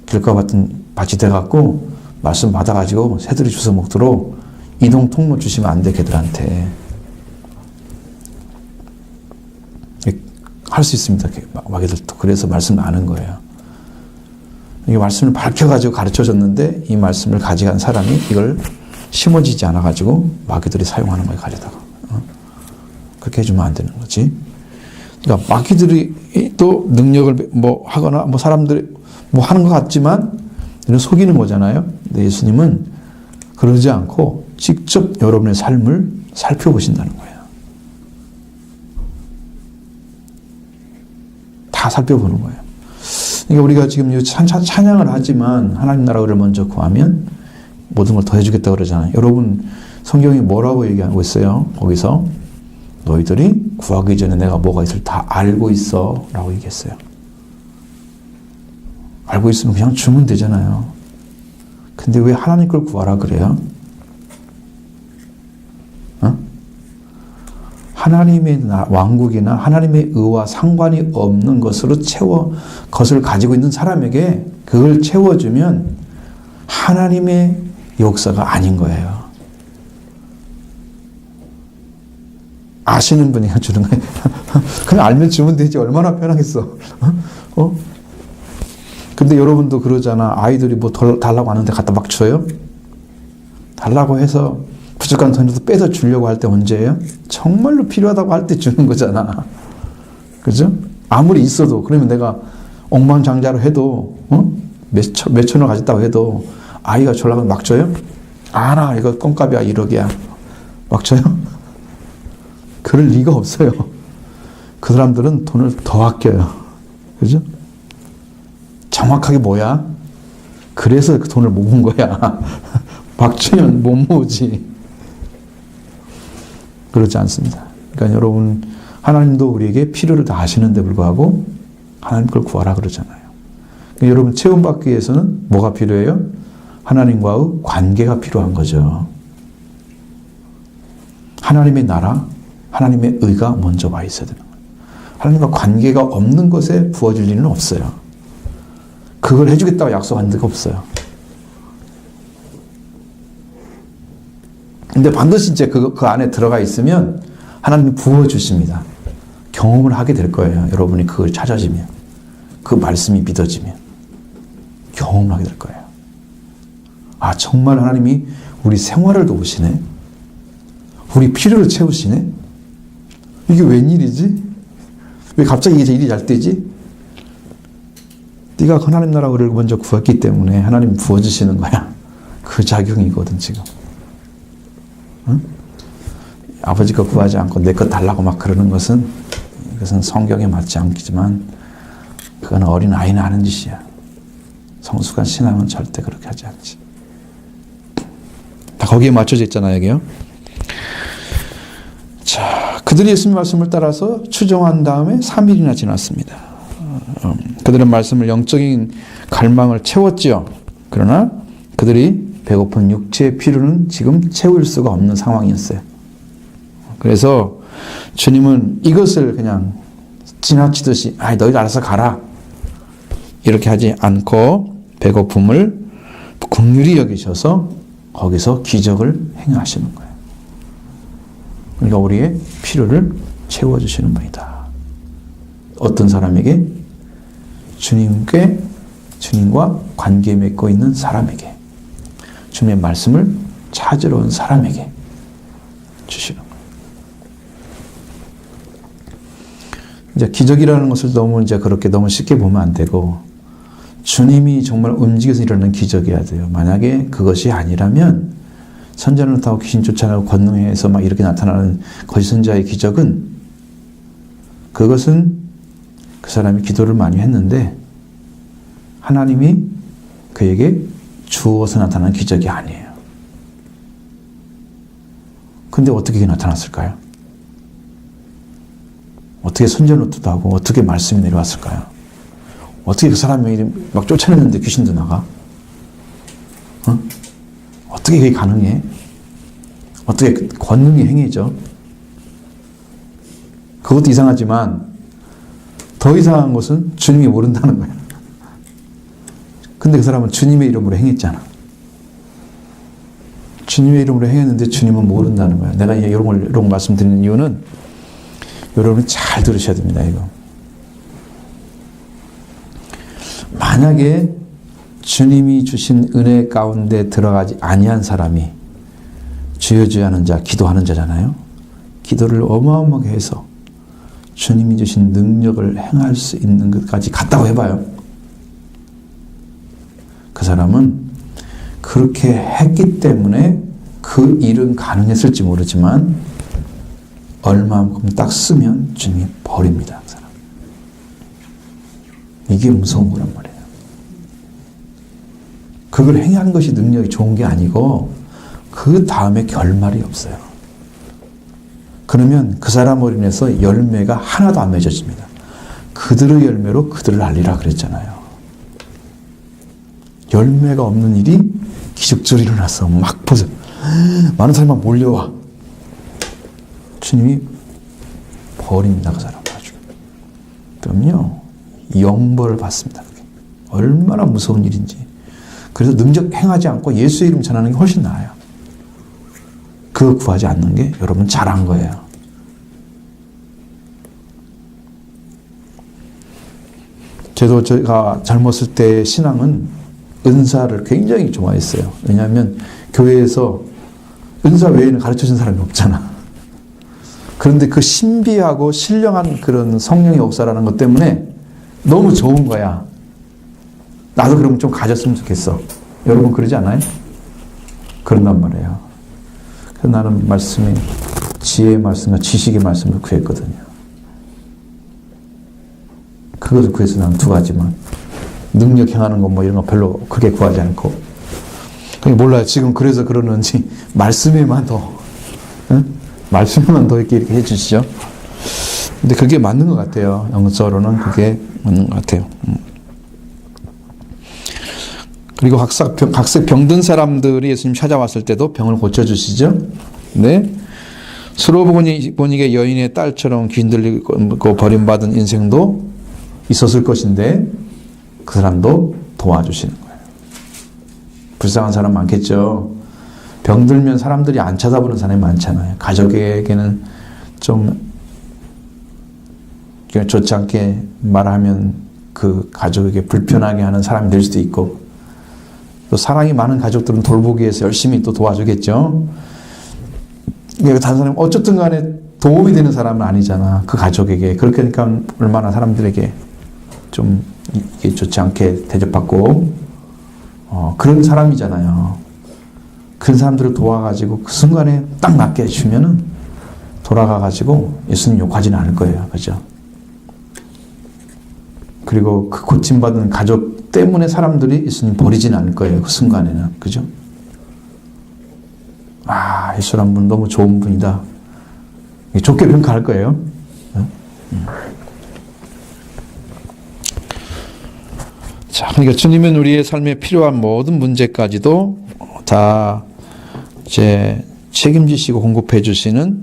길가 같은 밭이 돼갖고 말씀 받아가지고 새들이 주워 먹도록 이동 통로 주시면 안 돼, 걔들한테. 할 수 있습니다. 마귀들도. 그래서 말씀을 아는 거예요. 이 말씀을 밝혀가지고 가르쳐줬는데 이 말씀을 가져간 사람이 이걸 심어지지 않아가지고 마귀들이 사용하는 거예요, 가져다가. 그렇게 해주면 안 되는 거지. 그러니까 마귀들이 또 능력을 뭐 하거나 뭐 사람들이 뭐 하는 것 같지만 속이는 거잖아요. 근데 예수님은 그러지 않고 직접 여러분의 삶을 살펴보신다는 거예요. 다 살펴보는 거예요. 그러니까 우리가 지금 찬양을 하지만 하나님 나라를 먼저 구하면 모든 걸 더 해주겠다고 그러잖아요. 여러분 성경이 뭐라고 얘기하고 있어요? 거기서 너희들이 구하기 전에 내가 뭐가 있을 다 알고 있어 라고 얘기했어요. 알고 있으면 그냥 주면 되잖아요. 근데 왜 하나님 걸 구하라 그래요? 하나님의 왕국이나 하나님의 의와 상관이 없는 것으로 것을 가지고 있는 사람에게 그걸 채워주면 하나님의 역사가 아닌 거예요. 아시는 분이 주는 거예요. 그냥 알면 주면 되지. 얼마나 편하겠어. 근데 여러분도 그러잖아. 아이들이 뭐 달라고 하는데 갖다 막 줘요? 달라고 해서 부족한 돈이라도 빼서 주려고 할 때 언제예요? 정말로 필요하다고 할 때 주는 거잖아. 그죠? 아무리 있어도, 그러면 내가 억만장자로 해도, 몇천원 가졌다고 해도, 아이가 주려고 막 줘요? 알아, 이거 껌값이야, 1억이야. 막 줘요? 그럴 리가 없어요. 그 사람들은 돈을 더 아껴요. 그죠? 정확하게 뭐야? 그래서 그 돈을 모은 거야. 막 주면 못 모으지. 그렇지 않습니다. 그러니까 여러분, 하나님도 우리에게 필요를 다 아시는데 불구하고 하나님 걸 구하라 그러잖아요. 그러니까 여러분, 체험받기 위해서는 뭐가 필요해요? 하나님과의 관계가 필요한 거죠. 하나님의 나라, 하나님의 의가 먼저 와 있어야 되는 거예요. 하나님과 관계가 없는 것에 부어질 일은 없어요. 그걸 해주겠다고 약속한 데가 없어요. 근데 반드시 이제 그 안에 들어가 있으면 하나님이 부어주십니다. 경험을 하게 될 거예요. 여러분이 그걸 찾아지면. 그 말씀이 믿어지면. 경험을 하게 될 거예요. 아, 정말 하나님이 우리 생활을 도우시네. 우리 필요를 채우시네. 이게 웬일이지? 왜 갑자기 이제 일이 잘 되지? 네가 하나님 나라를 먼저 구했기 때문에 하나님 부어주시는 거야. 그 작용이거든 지금. 응? 아버지 거 구하지 않고 내 거 달라고 막 그러는 것은 이것은 성경에 맞지 않지만 그건 어린 아이나 하는 짓이야. 성숙한 신앙은 절대 그렇게 하지 않지. 다 거기에 맞춰져 있잖아요, 여기요. 자, 그들이 예수님 말씀을 따라서 추종한 다음에 3일이나 지났습니다. 그들은 말씀을 영적인 갈망을 채웠지요. 그러나 그들이 배고픈 육체의 필요는 지금 채울 수가 없는 상황이었어요. 그래서 주님은 이것을 그냥 지나치듯이 너희 알아서 가라 이렇게 하지 않고 배고픔을 긍휼히 여기셔서 거기서 기적을 행하시는 거예요. 그러니까 우리의 필요를 채워주시는 분이다. 어떤 사람에게? 주님과 관계 맺고 있는 사람에게, 주님의 말씀을 찾으러 온 사람에게 주시는 거예요. 이제 기적이라는 것을 너무 그렇게 너무 쉽게 보면 안 되고, 주님이 정말 움직여서 일어나는 기적이어야 돼요. 만약에 그것이 아니라면 선전을 타고 귀신 쫓아내고 권능해서 막 이렇게 나타나는 거짓 선지자의 기적은, 그것은 그 사람이 기도를 많이 했는데 하나님이 그에게 주어서 나타난 기적이 아니에요. 근데 어떻게 그게 나타났을까요? 어떻게 선전노트도 하고 어떻게 말씀이 내려왔을까요? 어떻게 그 사람이 막 쫓아냈는데 귀신도 나가? 어떻게 그게 가능해? 어떻게 권능이 행해져? 그것도 이상하지만 더 이상한 것은 주님이 모른다는 거예요. 근데 그 사람은 주님의 이름으로 행했잖아. 주님의 이름으로 행했는데 주님은 모른다는 거예요. 내가 이런 걸 말씀드리는 이유는 여러분이 잘 들으셔야 됩니다. 이거. 만약에 주님이 주신 은혜 가운데 들어가지 아니한 사람이 주여 주여 하는 자, 기도하는 자잖아요. 기도를 어마어마하게 해서 주님이 주신 능력을 행할 수 있는 것까지 갔다고 해봐요. 그 사람은 그렇게 했기 때문에 그 일은 가능했을지 모르지만 얼마만큼 딱 쓰면 주님이 버립니다. 그 사람. 이게 무서운 거란 말이에요. 그걸 행하는 것이 능력이 좋은 게 아니고 그 다음에 결말이 없어요. 그러면 그 사람으로 인해서 열매가 하나도 안 맺어집니다. 그들의 열매로 그들을 알리라 그랬잖아요. 열매가 없는 일이 기적적으로 일어나서 막 보세요. 많은 사람이 막 몰려와. 주님이 버립니다. 그 사람을 아주. 그럼요. 영벌을 받습니다. 얼마나 무서운 일인지. 그래서 능력 행하지 않고 예수의 이름 전하는 게 훨씬 나아요. 그거 구하지 않는 게 여러분 잘한 거예요. 저도 제가 젊었을 때 신앙은 은사를 굉장히 좋아했어요. 왜냐하면 교회에서 은사 외에는 가르쳐준 사람이 없잖아. 그런데 그 신비하고 신령한 그런 성령의 역사라는 것 때문에 너무 좋은 거야. 나도 그러면 좀 가졌으면 좋겠어. 여러분 그러지 않아요? 그런단 말이에요. 그래서 나는 말씀에 지혜의 말씀과 지식의 말씀을 구했거든요. 그것을 구해서 나는 두 가지만. 능력 행하는 거 뭐 이런 거 별로 크게 구하지 않고. 몰라요. 지금 그래서 그러는지 말씀에만 더, 응? 말씀에만 더 이렇게 해주시죠. 근데 그게 맞는 것 같아요. 영적으로는 그게 맞는 것 같아요. 그리고 각색 병든 사람들이 예수님 찾아왔을 때도 병을 고쳐주시죠. 네. 수로보니게 여인의 딸처럼 귀흔들리고 버림받은 인생도 있었을 것인데 그 사람도 도와주시는 거예요. 불쌍한 사람 많겠죠. 병들면 사람들이 안 쳐다보는 사람이 많잖아요. 가족에게는 좀 좋지 않게 말하면 그 가족에게 불편하게 하는 사람이 될 수도 있고, 또 사랑이 많은 가족들은 돌보기 위해서 열심히 또 도와주겠죠. 다른 사람이 어쨌든 간에 도움이 되는 사람은 아니잖아. 그 가족에게. 그렇게 하니까 얼마나 사람들에게 좀 이게 좋지 않게 대접받고 그런 사람이잖아요. 그런 사람들을 도와가지고 그 순간에 딱 낫게 해주면은 돌아가가지고 예수님 욕하지는 않을 거예요. 그죠? 그리고 그 고침받은 가족 때문에 사람들이 예수님 버리지는 않을 거예요. 그 순간에는. 그죠? 아, 예수란 분 너무 좋은 분이다. 좋게 평가할 거예요. 자, 그러니까 주님은 우리의 삶에 필요한 모든 문제까지도 다 이제 책임지시고 공급해 주시는,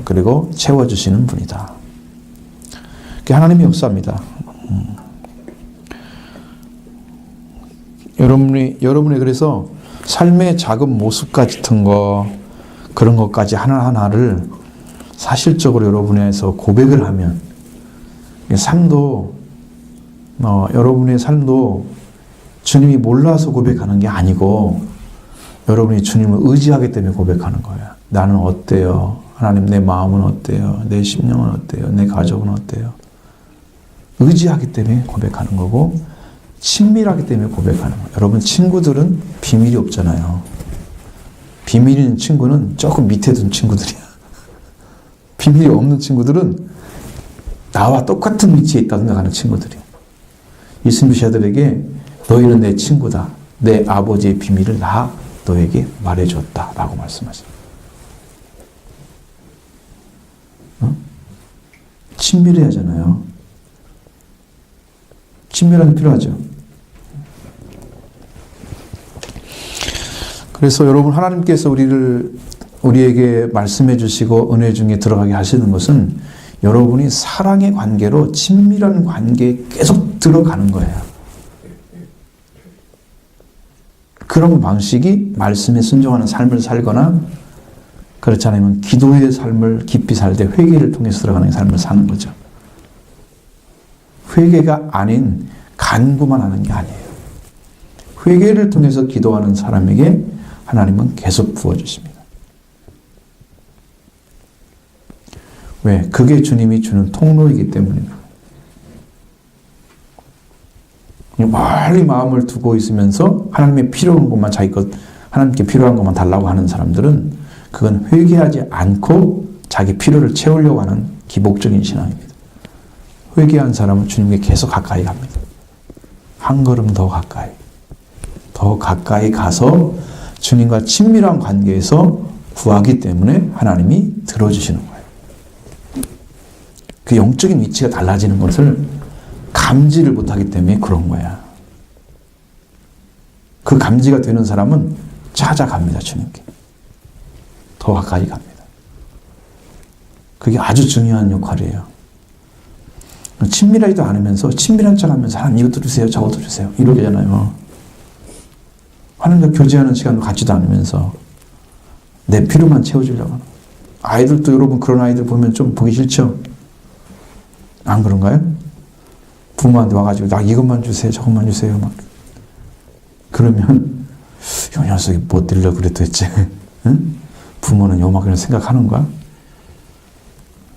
그리고 채워주시는 분이다. 그게 하나님의 역사입니다. 여러분의 그래서 삶의 작은 모습 같은 거, 그런 것까지 하나하나를 사실적으로 여러분에서 고백을 하면, 삶도, 여러분의 삶도 주님이 몰라서 고백하는 게 아니고, 여러분이 주님을 의지하기 때문에 고백하는 거예요. 나는 어때요? 하나님, 내 마음은 어때요? 내 심령은 어때요? 내 가족은 어때요? 의지하기 때문에 고백하는 거고, 친밀하기 때문에 고백하는 거예요. 여러분, 친구들은 비밀이 없잖아요. 비밀이 있는 친구는 조금 밑에 둔 친구들이야. 비밀이 없는 친구들은 나와 똑같은 위치에 있다고 생각하는 친구들이야. 예수님 아들에게 너희는 내 친구다. 내 아버지의 비밀을 다 너에게 말해줬다. 라고 말씀하십니다. 친밀해야 하잖아요. 친밀함이 필요하죠. 그래서 여러분, 하나님께서 우리에게 말씀해 주시고 은혜 중에 들어가게 하시는 것은 여러분이 사랑의 관계로 친밀한 관계에 계속 들어가는 거예요. 그런 방식이 말씀에 순종하는 삶을 살거나, 그렇지 않으면 기도의 삶을 깊이 살 때 회개를 통해서 들어가는 삶을 사는 거죠. 회개가 아닌 간구만 하는 게 아니에요. 회개를 통해서 기도하는 사람에게 하나님은 계속 부어주십니다. 왜? 그게 주님이 주는 통로이기 때문입니다. 멀리 마음을 두고 있으면서 하나님의 필요한 것만 자기 것, 하나님께 필요한 것만 달라고 하는 사람들은 그건 회개하지 않고 자기 필요를 채우려고 하는 기복적인 신앙입니다. 회개한 사람은 주님께 계속 가까이 갑니다. 한 걸음 더 가까이 가서 주님과 친밀한 관계에서 구하기 때문에 하나님이 들어주시는 거예요. 그 영적인 위치가 달라지는 것을 감지를 못하기 때문에 그런 거야. 그 감지가 되는 사람은 찾아갑니다. 주님께. 더 가까이 갑니다. 그게 아주 중요한 역할이에요. 친밀하지도 않으면서 친밀한 척하면서 하나님 이것도 주세요, 저것도 주세요 이러잖아요. 하나님과 교제하는 시간도 갖지도 않으면서 내 필요만 채워주려고 하는 거예요. 아이들도 여러분 그런 아이들 보면 좀 보기 싫죠? 안 그런가요? 부모한테 와가지고 나 이것만 주세요, 저것만 주세요 막 그러면 이 녀석이 뭐 들려 그래 도대체? 응? 부모는 요만큼 생각하는가?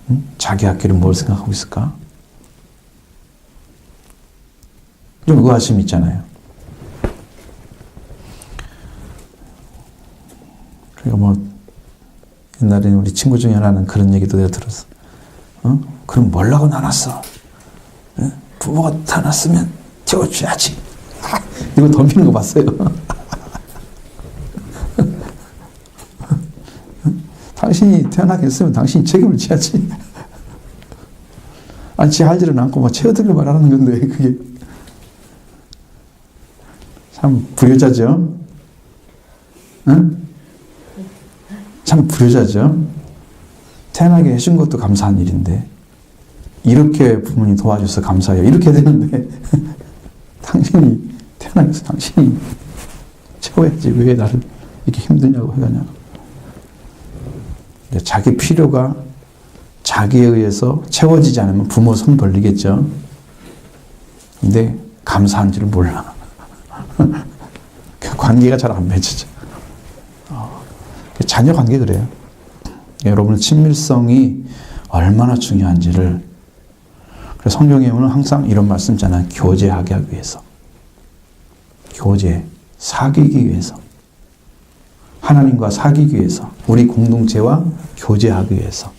응? 자기 학기를 뭘 생각하고 있을까? 좀 의아심이 있잖아요. 그리고 뭐 옛날에 우리 친구 중에 하나는 그런 얘기도 내가 들었어. 그럼 뭘라고 나눴어? 부모가 다 났으면 채워줘야지. 이거 덤비는 거 봤어요. 당신이 태어나게 했으면 당신이 책임을 져야지. 아니, 지 할 일은 않고 뭐 채워드리길 말하는 건데, 그게. 참 불효자죠? 응? 참 불효자죠? 태어나게 해준 것도 감사한 일인데, 이렇게 부모님 도와줘서 감사해요. 이렇게 되는데, 당신이 태어나게 해서 당신이 채워야지. 왜 나를 이렇게 힘드냐고 해가냐고. 자기 필요가 자기에 의해서 채워지지 않으면 부모 손 벌리겠죠. 근데 감사한 줄을 몰라. 그 관계가 잘 안 맺어져. 자녀 관계 그래요. 여러분의 친밀성이 얼마나 중요한지를. 그래서 성경에 보면 항상 이런 말씀 있잖아요. 교제하게 하기 위해서. 교제, 사귀기 위해서. 하나님과 사귀기 위해서. 우리 공동체와 교제하기 위해서.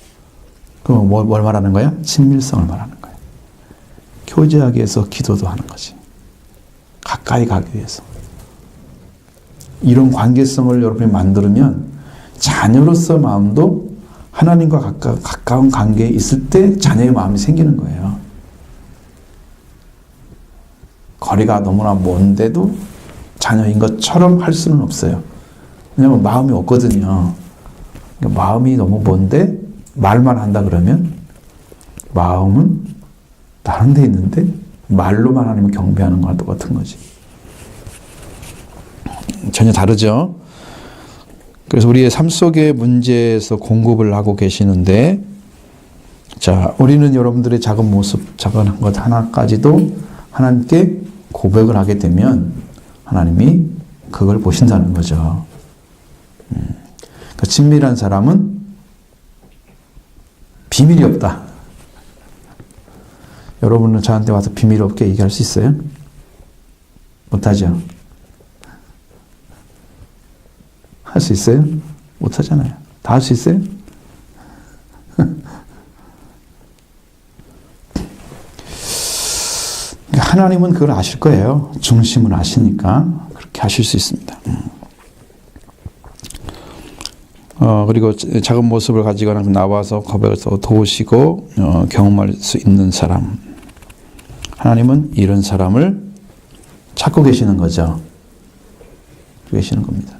그럼 뭘 말하는 거야? 친밀성을 말하는 거야. 교제하기 위해서 기도도 하는 거지. 가까이 가기 위해서. 이런 관계성을 여러분이 만들면 자녀로서 마음도 하나님과 가까운 관계에 있을 때 자녀의 마음이 생기는 거예요. 거리가 너무나 먼데도 자녀인 것처럼 할 수는 없어요. 왜냐하면 마음이 없거든요. 마음이 너무 먼데 말만 한다 그러면 마음은 다른 데 있는데 말로만 하나님을 경배하는 거랑 똑같은 거지. 전혀 다르죠. 그래서 우리의 삶 속의 문제에서 공급을 하고 계시는데, 자, 우리는 여러분들의 작은 모습, 작은 것 하나까지도 하나님께 고백을 하게 되면 하나님이 그걸 보신다는 거죠. 그러니까 친밀한 사람은 비밀이 없다. 여러분은 저한테 와서 비밀 없게 얘기할 수 있어요? 못하죠? 할 수 있어요? 못하잖아요. 다 할 수 있어요? 하나님은 그걸 아실 거예요. 중심을 아시니까 그렇게 하실 수 있습니다. 그리고 작은 모습을 가지고 나와서 고백해서 도우시고 경험할 수 있는 사람. 하나님은 이런 사람을 찾고 계시는 거죠. 계시는 겁니다.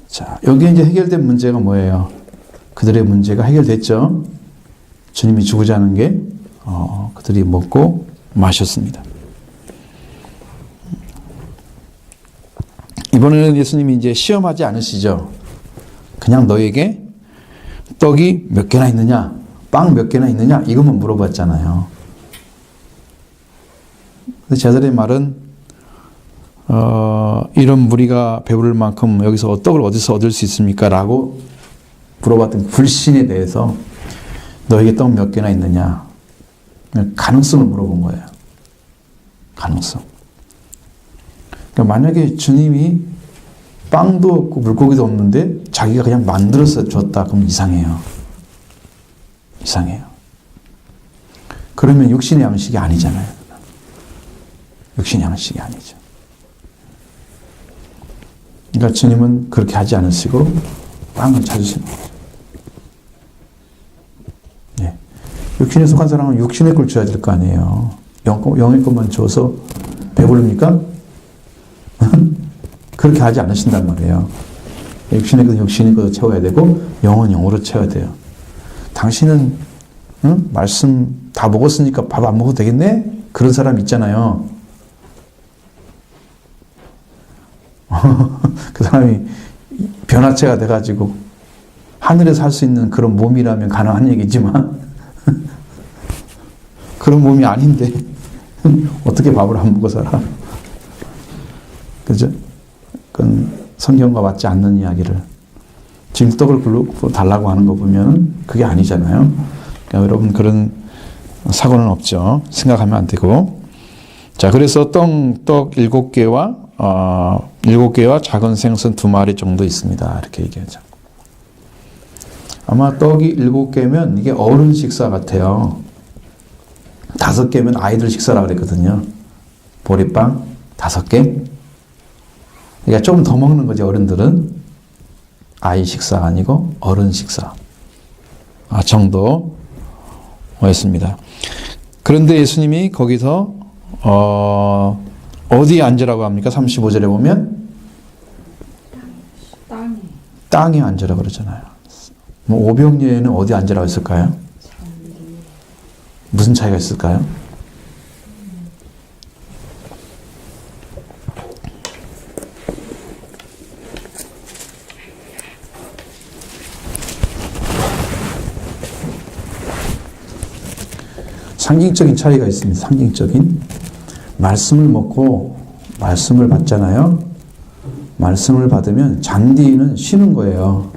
자, 여기 이제 해결된 문제가 뭐예요? 그들의 문제가 해결됐죠. 주님이 주고자 하는 게 그들이 먹고 마셨습니다. 이번에는 예수님이 이제 시험하지 않으시죠. 그냥 너에게 떡이 몇 개나 있느냐, 빵 몇 개나 있느냐 이것만 물어봤잖아요. 근데 제자들의 말은 이런 무리가 배부를 만큼 여기서 떡을 어디서 얻을 수 있습니까? 라고 물어봤던 불신에 대해서 너에게 떡 몇 개나 있느냐? 가능성을 물어본 거예요. 가능성. 그러니까 만약에 주님이 빵도 없고 물고기도 없는데 자기가 그냥 만들어서 줬다. 그럼 이상해요. 이상해요. 그러면 육신의 양식이 아니잖아요. 육신의 양식이 아니죠. 그러니까 주님은 그렇게 하지 않으시고 빵을 찾으시는 거죠. 네. 육신에 속한 사람은 육신의 걸 줘야 될 거 아니에요. 영의 것만 줘서 배부릅니까? 그렇게 하지 않으신단 말이에요. 육신의 것은 육신의 것으로 채워야 되고 영은 영으로 채워야 돼요. 당신은 말씀 다 먹었으니까 밥 안 먹어도 되겠네? 그런 사람 있잖아요. 그 사람이 변화체가 돼가지고 하늘에서 할 수 있는 그런 몸이라면 가능한 얘기지만 그런 몸이 아닌데 어떻게 밥을 안 먹어 살아? 그죠? 그건 성경과 맞지 않는 이야기를 지금 떡을 굴러 달라고 하는 거 보면 그게 아니잖아요. 그러니까 여러분 그런 사고는 없죠. 생각하면 안 되고. 자, 그래서 떡 7개와 7개와 작은 생선 2마리 정도 있습니다. 이렇게 얘기하죠. 아마 떡이 7개면 이게 어른 식사 같아요. 5개면 아이들 식사라고 그랬거든요. 보리빵 5개. 그러니까 좀 더 먹는 거죠. 어른들은 아이 식사가 아니고 어른 식사 정도였습니다. 그런데 예수님이 거기서 어디에 앉으라고 합니까? 35절에 보면 땅에 앉으라고 그러잖아요. 뭐 오병이어에는 어디 앉으라고 했을까요? 무슨 차이가 있을까요? 상징적인 차이가 있습니다. 상징적인. 말씀을 먹고 말씀을 받잖아요. 말씀을 받으면 잔디는 쉬는 거예요.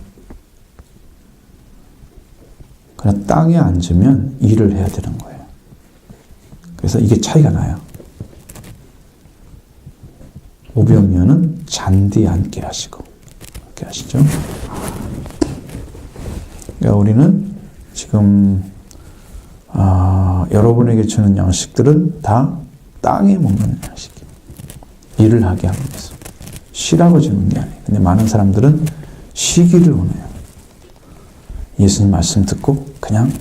그러나 땅에 앉으면 일을 해야 되는 거예요. 그래서 이게 차이가 나요. 오병이어는 잔디에 앉게 하시고, 이렇게 하시죠. 그러니까 우리는 지금 여러분에게 주는 양식들은 다 땅에 먹는 양식이에요. 일을 하게 하기 위해서. 쉬라고 주는 게 아니에요. 근데 많은 사람들은 쉬기를 원해요. 예수님 말씀 듣고 그냥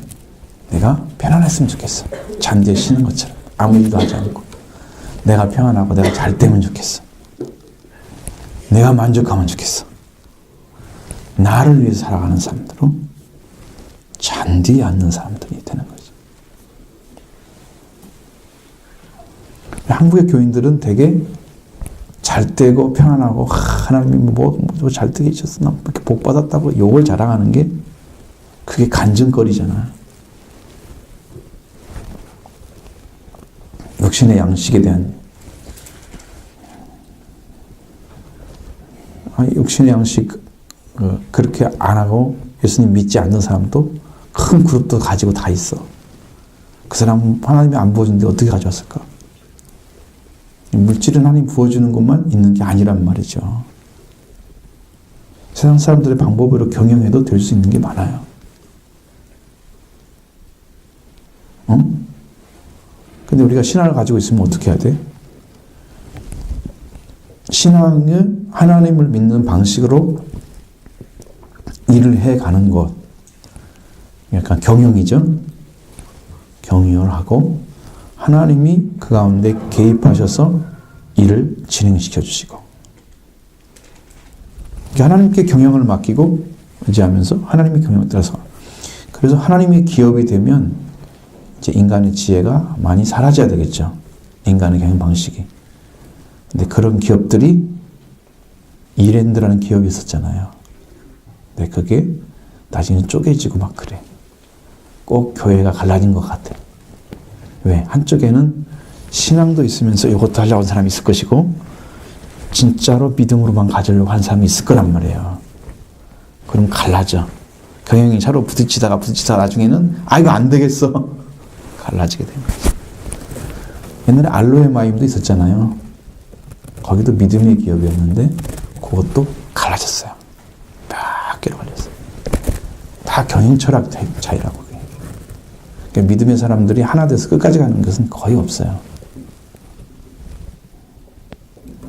내가 편안했으면 좋겠어. 잔디에 쉬는 것처럼 아무 일도 하지 않고 내가 평안하고 내가 잘 되면 좋겠어. 내가 만족하면 좋겠어. 나를 위해서 살아가는 사람들로 잔디에 앉는 사람들이 되는 거죠. 한국의 교인들은 되게 잘 되고 편안하고 하나님이 뭐 잘 되게 해주셨어. 나 이렇게 복 받았다고 욕을 자랑하는 게 그게 간증거리잖아. 육신의 양식에 대한 육신의 양식 그렇게 안 하고 예수님 믿지 않는 사람도 큰 그룹도 가지고 다 있어. 그 사람 하나님이 안 부어주는데 어떻게 가져왔을까? 물질은 하나님 부어주는 것만 있는 게 아니란 말이죠. 세상 사람들의 방법으로 경영해도 될 수 있는 게 많아요. 근데 우리가 신앙을 가지고 있으면 어떻게 해야 돼? 신앙을 하나님을 믿는 방식으로 일을 해가는 것. 약간 경영이죠. 경영을 하고 하나님이 그 가운데 개입하셔서 일을 진행시켜 주시고 하나님께 경영을 맡기고 의지하면서 하나님의 경영을 따라서 그래서 하나님의 기업이 되면 이제 인간의 지혜가 많이 사라져야 되겠죠. 인간의 경영 방식이. 근데 그런 기업들이 이랜드라는 기업이 있었잖아요. 근데 그게 나중에 쪼개지고 막 그래. 꼭 교회가 갈라진 것 같아. 왜? 한쪽에는 신앙도 있으면서 이것도 하려고 하는 사람이 있을 것이고 진짜로 믿음으로만 가지려고 한 사람이 있을 거란 말이에요. 그럼 갈라져. 경영이 서로 부딪히다가 나중에는 이거 안 되겠어. 갈라지게 되는 거죠. 옛날에 알로에 마임도 있었잖아요. 거기도 믿음의 기업이었는데 그것도 갈라졌어요. 몇 개로 갈렸어요. 다 경영 철학 차이라고. 그러니까 믿음의 사람들이 하나 돼서 끝까지 가는 것은 거의 없어요.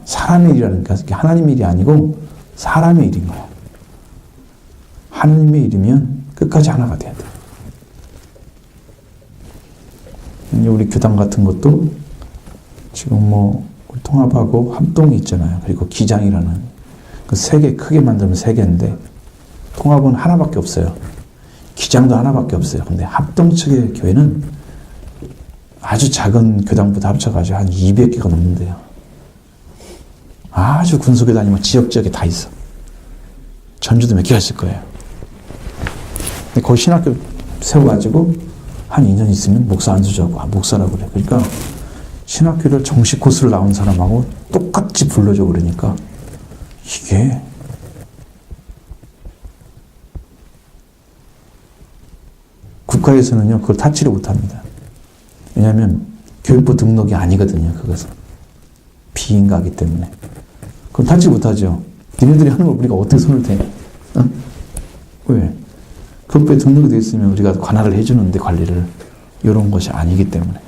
사람의 일이라는 게 하나님의 일이 아니고 사람의 일인 거예요. 하나님의 일이면 끝까지 하나가 돼야 돼요. 우리 교당 같은 것도 지금 통합하고 합동이 있잖아요. 그리고 기장이라는 그 세 개 크게 만들면 세 개인데 통합은 하나밖에 없어요. 기장도 하나밖에 없어요. 근데 합동 측의 교회는 아주 작은 교당부터 합쳐가지고 한 200개가 넘는데요. 아주 군소교도 아니면 지역지역에 다 있어. 전주도 몇 개가 있을 거예요. 근데 거기 신학교 세워가지고 한 2년 있으면 목사 안수자고 목사라고 그래. 그러니까 신학교를 정식 코스를 나온 사람하고 똑같이 불러줘 그러니까 이게 국가에서는요 그걸 타치를 못합니다. 왜냐하면 교육부 등록이 아니거든요. 그것은 비인가하기 때문에 그럼 타치 못하죠. 니네들이 하는 걸 우리가 어떻게 손을 대? 왜? 교육부에 등록이 되어 있으면 우리가 관할을 해주는데 관리를 이런 것이 아니기 때문에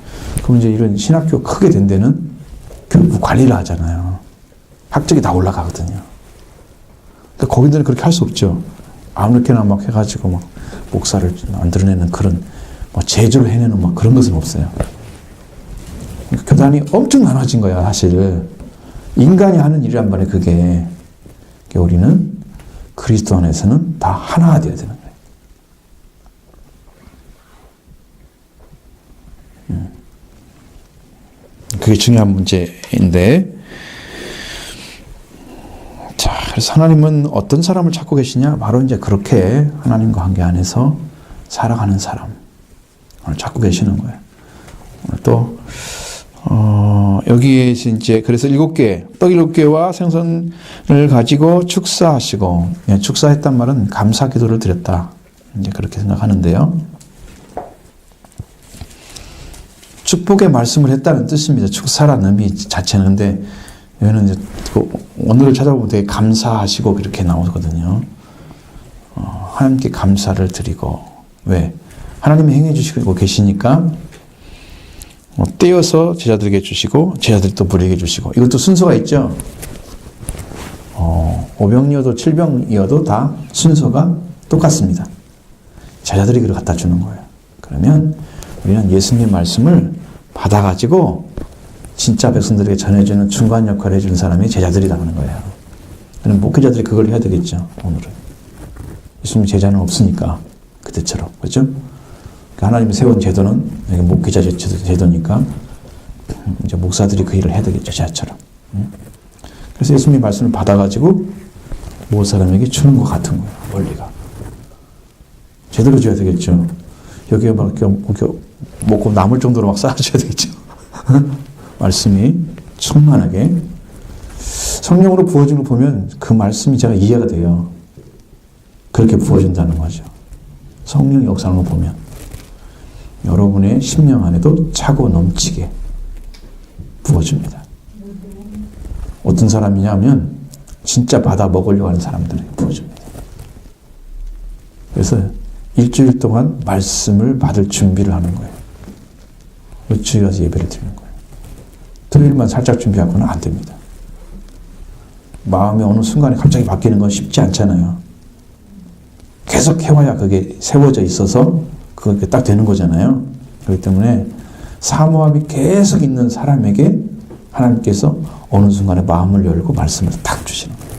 그럼 이제 이런 신학교 크게 된 데는 교육부 관리를 하잖아요. 학적이 다 올라가거든요. 그러니까 거기들은 그렇게 할 수 없죠. 아무렇게나 막 해가지고 막 목사를 만들어내는 그런 제조를 해내는 그런 것은 없어요. 그러니까 교단이 엄청 나눠진 거야 사실. 인간이 하는 일이란 말이에요. 그게 우리는 그리스도 안에서는 다 하나가 되어야 되는 거예요. 그게 중요한 문제인데 자, 그래서 하나님은 어떤 사람을 찾고 계시냐? 바로 이제 그렇게 하나님과 관계 안에서 살아가는 사람을 찾고 계시는 거예요. 오늘 또 여기에 이제 그래서 7개, 떡 7개와 생선을 가지고 축사하시고, 축사했단 말은 감사 기도를 드렸다. 이제 그렇게 생각하는데요. 축복의 말씀을 했다는 뜻입니다. 축사라는 의미 자체는. 근데 여기는 이제 오늘을 찾아보면 되게 감사하시고 그렇게 나오거든요. 하나님께 감사를 드리고, 왜? 하나님이 행해 주시고 계시니까 떼어서 제자들에게 주시고 제자들이 또 무리에게 주시고 이것도 순서가 있죠. 5병이어도 7병이어도 다 순서가 똑같습니다. 제자들이 그걸 갖다 주는 거예요. 그러면 우리는 예수님 말씀을 받아가지고 진짜 백성들에게 전해주는 중간 역할을 해주는 사람이 제자들이라는 거예요. 그럼 목회자들이 그걸 해야 되겠죠. 오늘은 예수님 제자는 없으니까 그때처럼 그렇죠? 하나님이 세운 제도는 목회자 제도니까 이제 목사들이 그 일을 해야 되겠죠. 제자처럼. 그래서 예수님의 말씀을 받아가지고 모든 사람에게 주는 것 같은 거예요. 원리가. 제대로 줘야 되겠죠. 여기에 막 먹고 남을 정도로 막 쌓아줘야 되겠죠. 말씀이 충만하게. 성령으로 부어지는 거 보면 그 말씀이 제가 이해가 돼요. 그렇게 부어진다는 거죠. 성령 역사를 보면. 여러분의 심령 안에도 차고 넘치게 부어줍니다. 어떤 사람이냐면 진짜 받아 먹으려고 하는 사람들에게 부어줍니다. 그래서 일주일 동안 말씀을 받을 준비를 하는 거예요. 주일 가서 예배를 드리는 거예요. 토요일만 살짝 준비하고는 안 됩니다. 마음이 어느 순간에 갑자기 바뀌는 건 쉽지 않잖아요. 계속 해와야 그게 세워져 있어서 그게 딱 되는 거잖아요. 그렇기 때문에 사모함이 계속 있는 사람에게 하나님께서 어느 순간에 마음을 열고 말씀을 딱 주시는 거예요.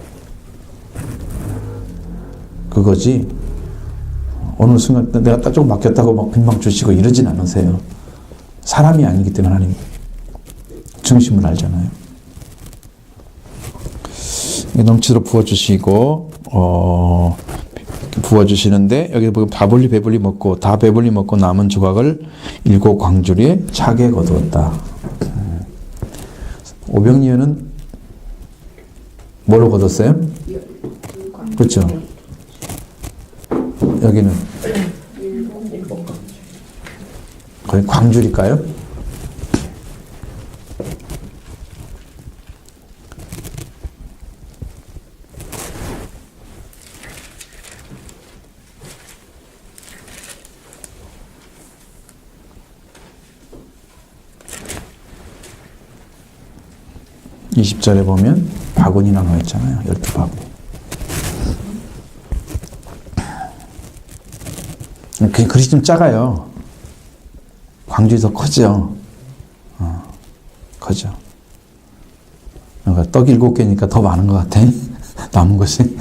그거지 어느 순간 내가 딱 조금 맡겼다고 막 금방 주시고 이러진 않으세요. 사람이 아니기 때문에 하나님 중심을 알잖아요. 넘치도록 부어주시고 부어주시는데 여기 보면 배불리 먹고 다 배불리 먹고 남은 조각을 7 광주리에 차게 거두었다. 오병이어는 뭘로 거뒀어요? 그렇죠. 여기는 거의 광줄일까요? (20절에) 보면 바구니 나눠 있잖아요. 12바구니. 그 그릇이 좀 작아요. 광주이 더 커죠. 커죠. 그러니까 떡 7개니까 더 많은 것 같아. 남은 것이.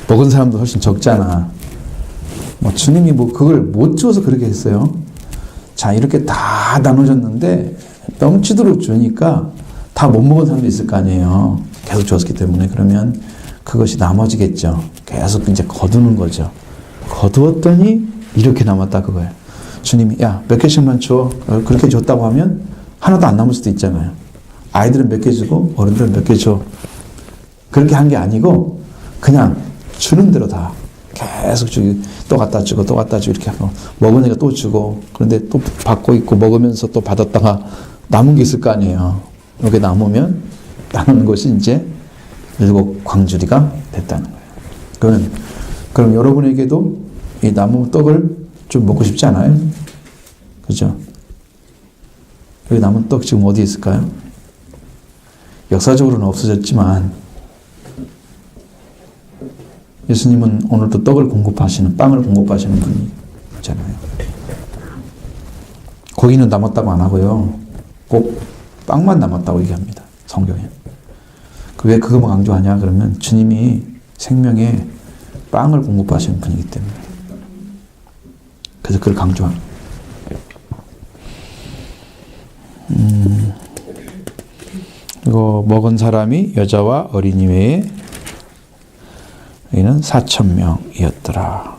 먹은 사람도 훨씬 적잖아. 뭐 주님이 뭐 그걸 못 주어서 그렇게 했어요. 자, 이렇게 다 나눠줬는데 넘치도록 주니까 다 못 먹은 사람도 있을 거 아니에요. 계속 줬기 때문에. 그러면 그것이 나머지겠죠. 계속 이제 거두는 거죠. 거두었더니 이렇게 남았다 그거예요. 주님이 야, 몇 개씩만 줘. 그렇게 줬다고 하면 하나도 안 남을 수도 있잖아요. 아이들은 몇 개 주고 어른들은 몇 개 줘. 그렇게 한 게 아니고 그냥 주는 대로 다 계속 주고 또 갖다 주고 또 갖다 주고 이렇게 하고 먹으니까 또 주고 그런데 또 받고 있고 먹으면서 또 받았다가 남은 게 있을 거 아니에요. 이렇게 남으면 나누는 것이 이제 7 광주리가 됐다는 거예요. 그럼 여러분에게도 이 남은 떡을 좀 먹고 싶지 않아요? 그죠? 여기 남은 떡 지금 어디 있을까요? 역사적으로는 없어졌지만 예수님은 오늘도 떡을 공급하시는, 빵을 공급하시는 분이잖아요. 고기는 남았다고 안 하고요. 꼭 빵만 남았다고 얘기합니다. 성경에. 왜 그것만 강조하냐? 그러면 주님이 생명에 빵을 공급하시는 분이기 때문에. 그래서 그걸 강조하는 이거 먹은 사람이 여자와 어린이 외에 여기는 4,000명이었더라.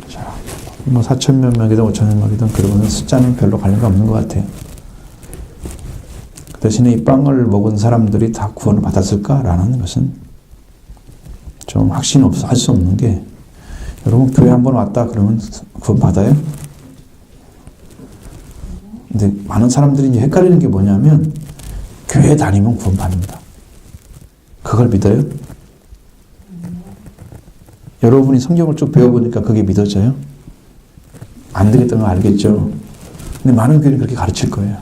자, 뭐 4,000명이든 5,000명이든 그러면 숫자는 별로 관련이 없는 것 같아요. 그 대신에 이 빵을 먹은 사람들이 다 구원을 받았을까라는 것은 좀 확신 없어 할 수 없는 게, 여러분 교회 한번 왔다 그러면 구원 받아요? 근데 많은 사람들이 이제 헷갈리는 게 뭐냐면 교회 다니면 구원 받는다. 그걸 믿어요? 여러분이 성경을 쭉 배워보니까 그게 믿어져요? 안 되겠다는 거 알겠죠? 근데 많은 교회는 그렇게 가르칠 거예요.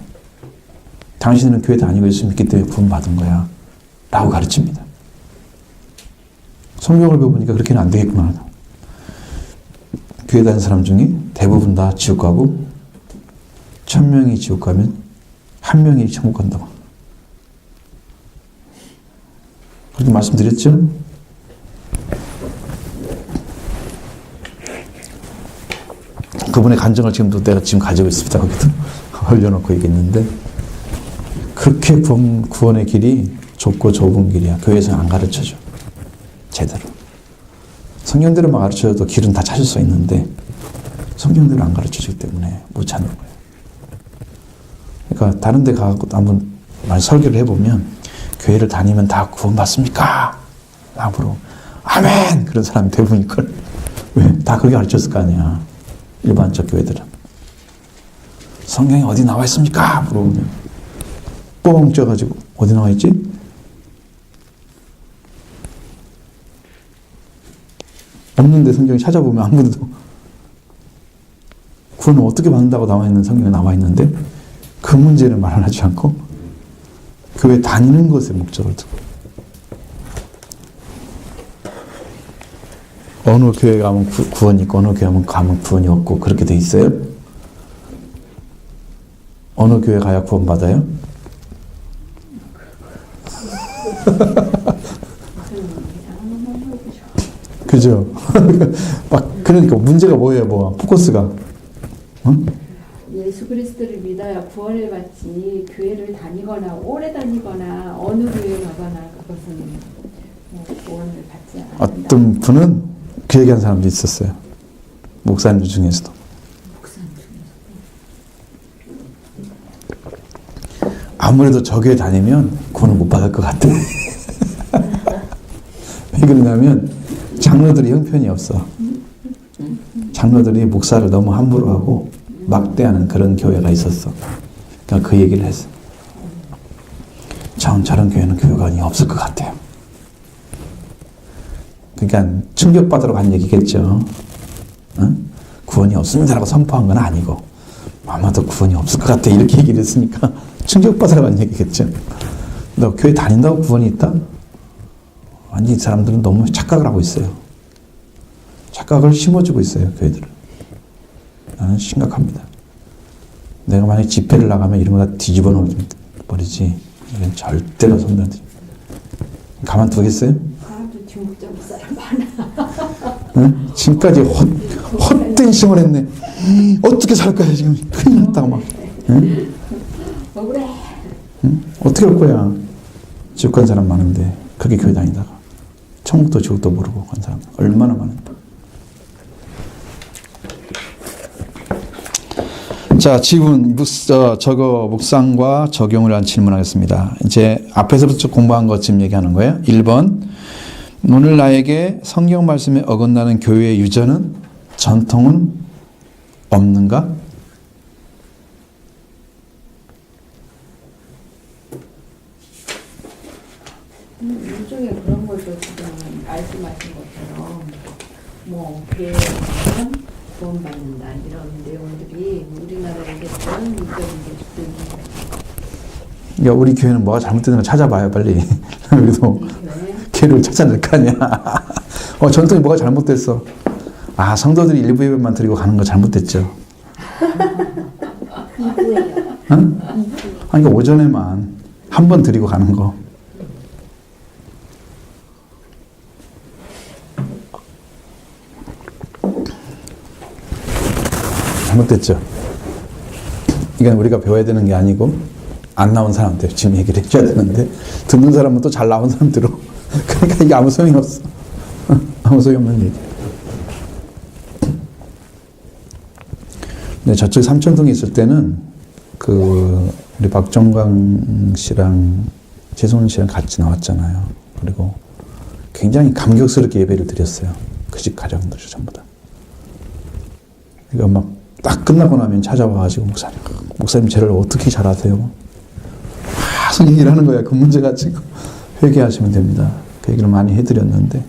당신은 교회 다니고 예수 믿기 때문에 구원 받은 거야 라고 가르칩니다. 성경을 배워보니까 그렇게는 안 되겠구나. 교회 다니는 사람 중에 대부분 다 지옥 가고 1,000명이 지옥 가면 1명이 천국 간다고. 그렇게 말씀드렸죠? 그분의 간증을 지금도 내가 지금 가지고 있습니다. 거기도 올려놓고 얘기했는데, 그렇게 구원의 길이 좁고 좁은 길이야. 교회에서는 안 가르쳐줘. 제대로. 성경대로만 가르쳐줘도 길은 다 찾을 수 있는데 성경대로 안 가르쳐주기 때문에 못 찾는 거예요. 그러니까 다른 데 가서 한번 설교를 해보면 교회를 다니면 다 구원받습니까? 앞으로 아멘! 그런 사람이 대부분일걸. 왜? 다 그렇게 가르쳤을 거 아니야. 일반적 교회들은. 성경에 어디 나와 있습니까? 물어보면 뻥 쪄가지고 어디 나와 있지? 없는데 성경을 찾아보면 아무데도 구원을 어떻게 받는다고 나와 있는 성경에 나와 있는데 그 문제를 말을 하지 않고 교회 다니는 것에 목적을 두고, 어느 교회 가면 구원이 있고 어느 교회 가면 구원이 없고 그렇게 돼 있어요? 어느 교회 가야 구원 받아요? 그죠? 막 그러니까 문제가 뭐예요? 포커스가 예수 그리스도를 믿어야 구원을 받지, 교회를 다니거나 오래 다니거나 어느 교회 가거나 그것은 구원을 받지 않는다. 어떤 분은 그 얘기한 사람도 있었어요. 목사님들 중에서도. 목사님 중에서. 아무래도 저 교회 다니면 구원을 못 받을 것 같아. 왜 그러냐면 장로들이 형편이 없어. 장로들이 목사를 너무 함부로 하고 막대하는 그런 교회가 있었어. 그러니까 그 얘기를 했어. 저런 교회는 교회관이 없을 것 같아요. 그러니까 충격받으러 간 얘기겠죠. 응? 구원이 없습니다라고 선포한 건 아니고 아마도 구원이 없을 것 같아 이렇게 얘기를 했으니까 충격받으러 간 얘기겠죠. 너 교회 다닌다고 구원이 있다? 아니, 이 사람들은 너무 착각을 하고 있어요. 착각을 심어주고 있어요, 교회들을. 나는 심각합니다. 내가 만약에 집회를 나가면 이런 거 다 뒤집어 놓어버리지. 이건 절대로 손들지. 가만두겠어요? 사람들 중국적 사람 많아. 응? 지금까지 헛된 힘을 했네. 어떻게 살 거야, 지금. 큰일 났다고 막. 응? 억울해. 응? 어떻게 할 거야? 지옥 간 사람 많은데, 그게 교회 다니다가. 천국도 지옥도 모르고 간 사람 얼마나 많은데. 자, 지금 저거 묵상과 적용을 한 질문하겠습니다. 이제 앞에서부터 공부한 것 지금 얘기하는 거예요. 1번. 오늘 나에게 성경 말씀에 어긋나는 교회의 유전은 전통은 없는가? 일종의 그런 거죠. 지금 말씀하신 것처럼 뭐 교회는 구원받는다 이런 내용들이 우리나라에게 그런 유전이 있거든요. 야, 우리 교회는 뭐가 잘못되는 거 찾아봐요, 빨리. 그래도 교회를 찾아낼 거 아니야. 전통이 뭐가 잘못됐어. 아, 성도들이 일부 예배만 드리고 가는 거 잘못됐죠. 응? 아니, 그러니까 오전에만 한 번 드리고 가는 거. 잘못됐죠. 이건 우리가 배워야 되는 게 아니고 안 나온 사람한테 지금 얘기를 해줘야 되는데 듣는 사람은 또 잘 나온 사람 들어. 그러니까 이게 아무 소용이 없어. 아무 소용 없는 얘기. 근데 저쪽 삼천동에 있을 때는 우리 박정광 씨랑 최소은 씨랑 같이 나왔잖아요. 그리고 굉장히 감격스럽게 예배를 드렸어요. 그 집 가정들 전부 다. 그러니까 막 딱 끝나고 나면 찾아와가지고 목사님 쟤를 어떻게 잘하세요? 계속 얘기를 하는 거야. 그 문제 가지고 회개하시면 됩니다. 그 얘기를 많이 해드렸는데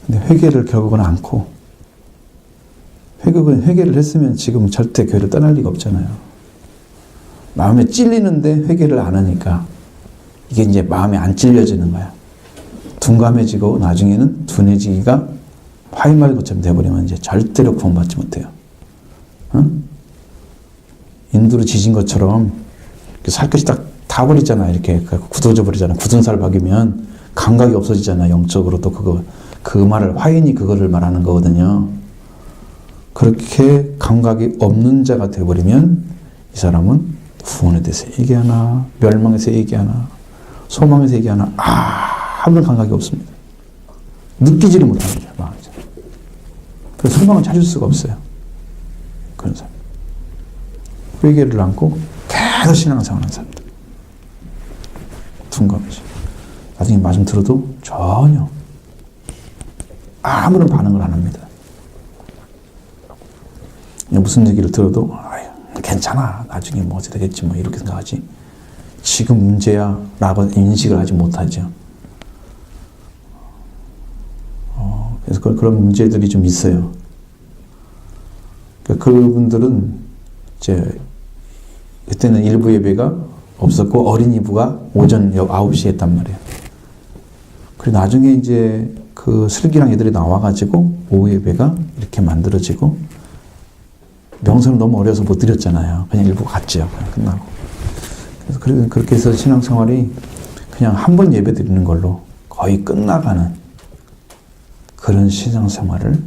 근데 회개를 결국은 않고 회개를 했으면 지금 절대 교회를 떠날 리가 없잖아요. 마음에 찔리는데 회개를 안 하니까 이게 이제 마음에 안 찔려지는 거야. 둔감해지고 나중에는 둔해지기가 화이말 것처럼 돼버리면 이제 절대로 구원받지 못해요. 응? 인두로 지진 것처럼 살갗이 딱 타버리잖아. 이렇게 굳어져 버리잖아. 굳은 살 박이면 감각이 없어지잖아. 영적으로 또 그 말을 화인이 그거를 말하는 거거든요. 그렇게 감각이 없는 자가 돼버리면 이 사람은 구원에 대해서 얘기하나 멸망에서 얘기하나 소망에서 얘기하나 아무런 감각이 없습니다. 느끼지를 못하는 거죠. 마음에서. 그래서 소망을 찾을 수가 없어요. 그런 사람. 회개를 안고 계속 신앙생활 하는 사람들. 둔감해져. 나중에 말씀 들어도 전혀 아무런 반응을 안 합니다. 무슨 얘기를 들어도 괜찮아. 나중에 뭐 어찌 되겠지 뭐 이렇게 생각하지. 지금 문제야 라고 인식을 하지 못하죠. 그래서 그런 문제들이 좀 있어요. 그러니까 그분들은 이제 그때는 일부 예배가 없었고 어린이부가 오전 9시에 했단 말이에요. 그리고 나중에 이제 그 슬기랑 애들이 나와가지고 오후 예배가 이렇게 만들어지고 명수는 너무 어려서 못 드렸잖아요. 그냥 일부 갔죠. 그냥 끝나고. 그래서 그렇게 해서 신앙생활이 그냥 한 번 예배 드리는 걸로 거의 끝나가는 그런 신앙생활을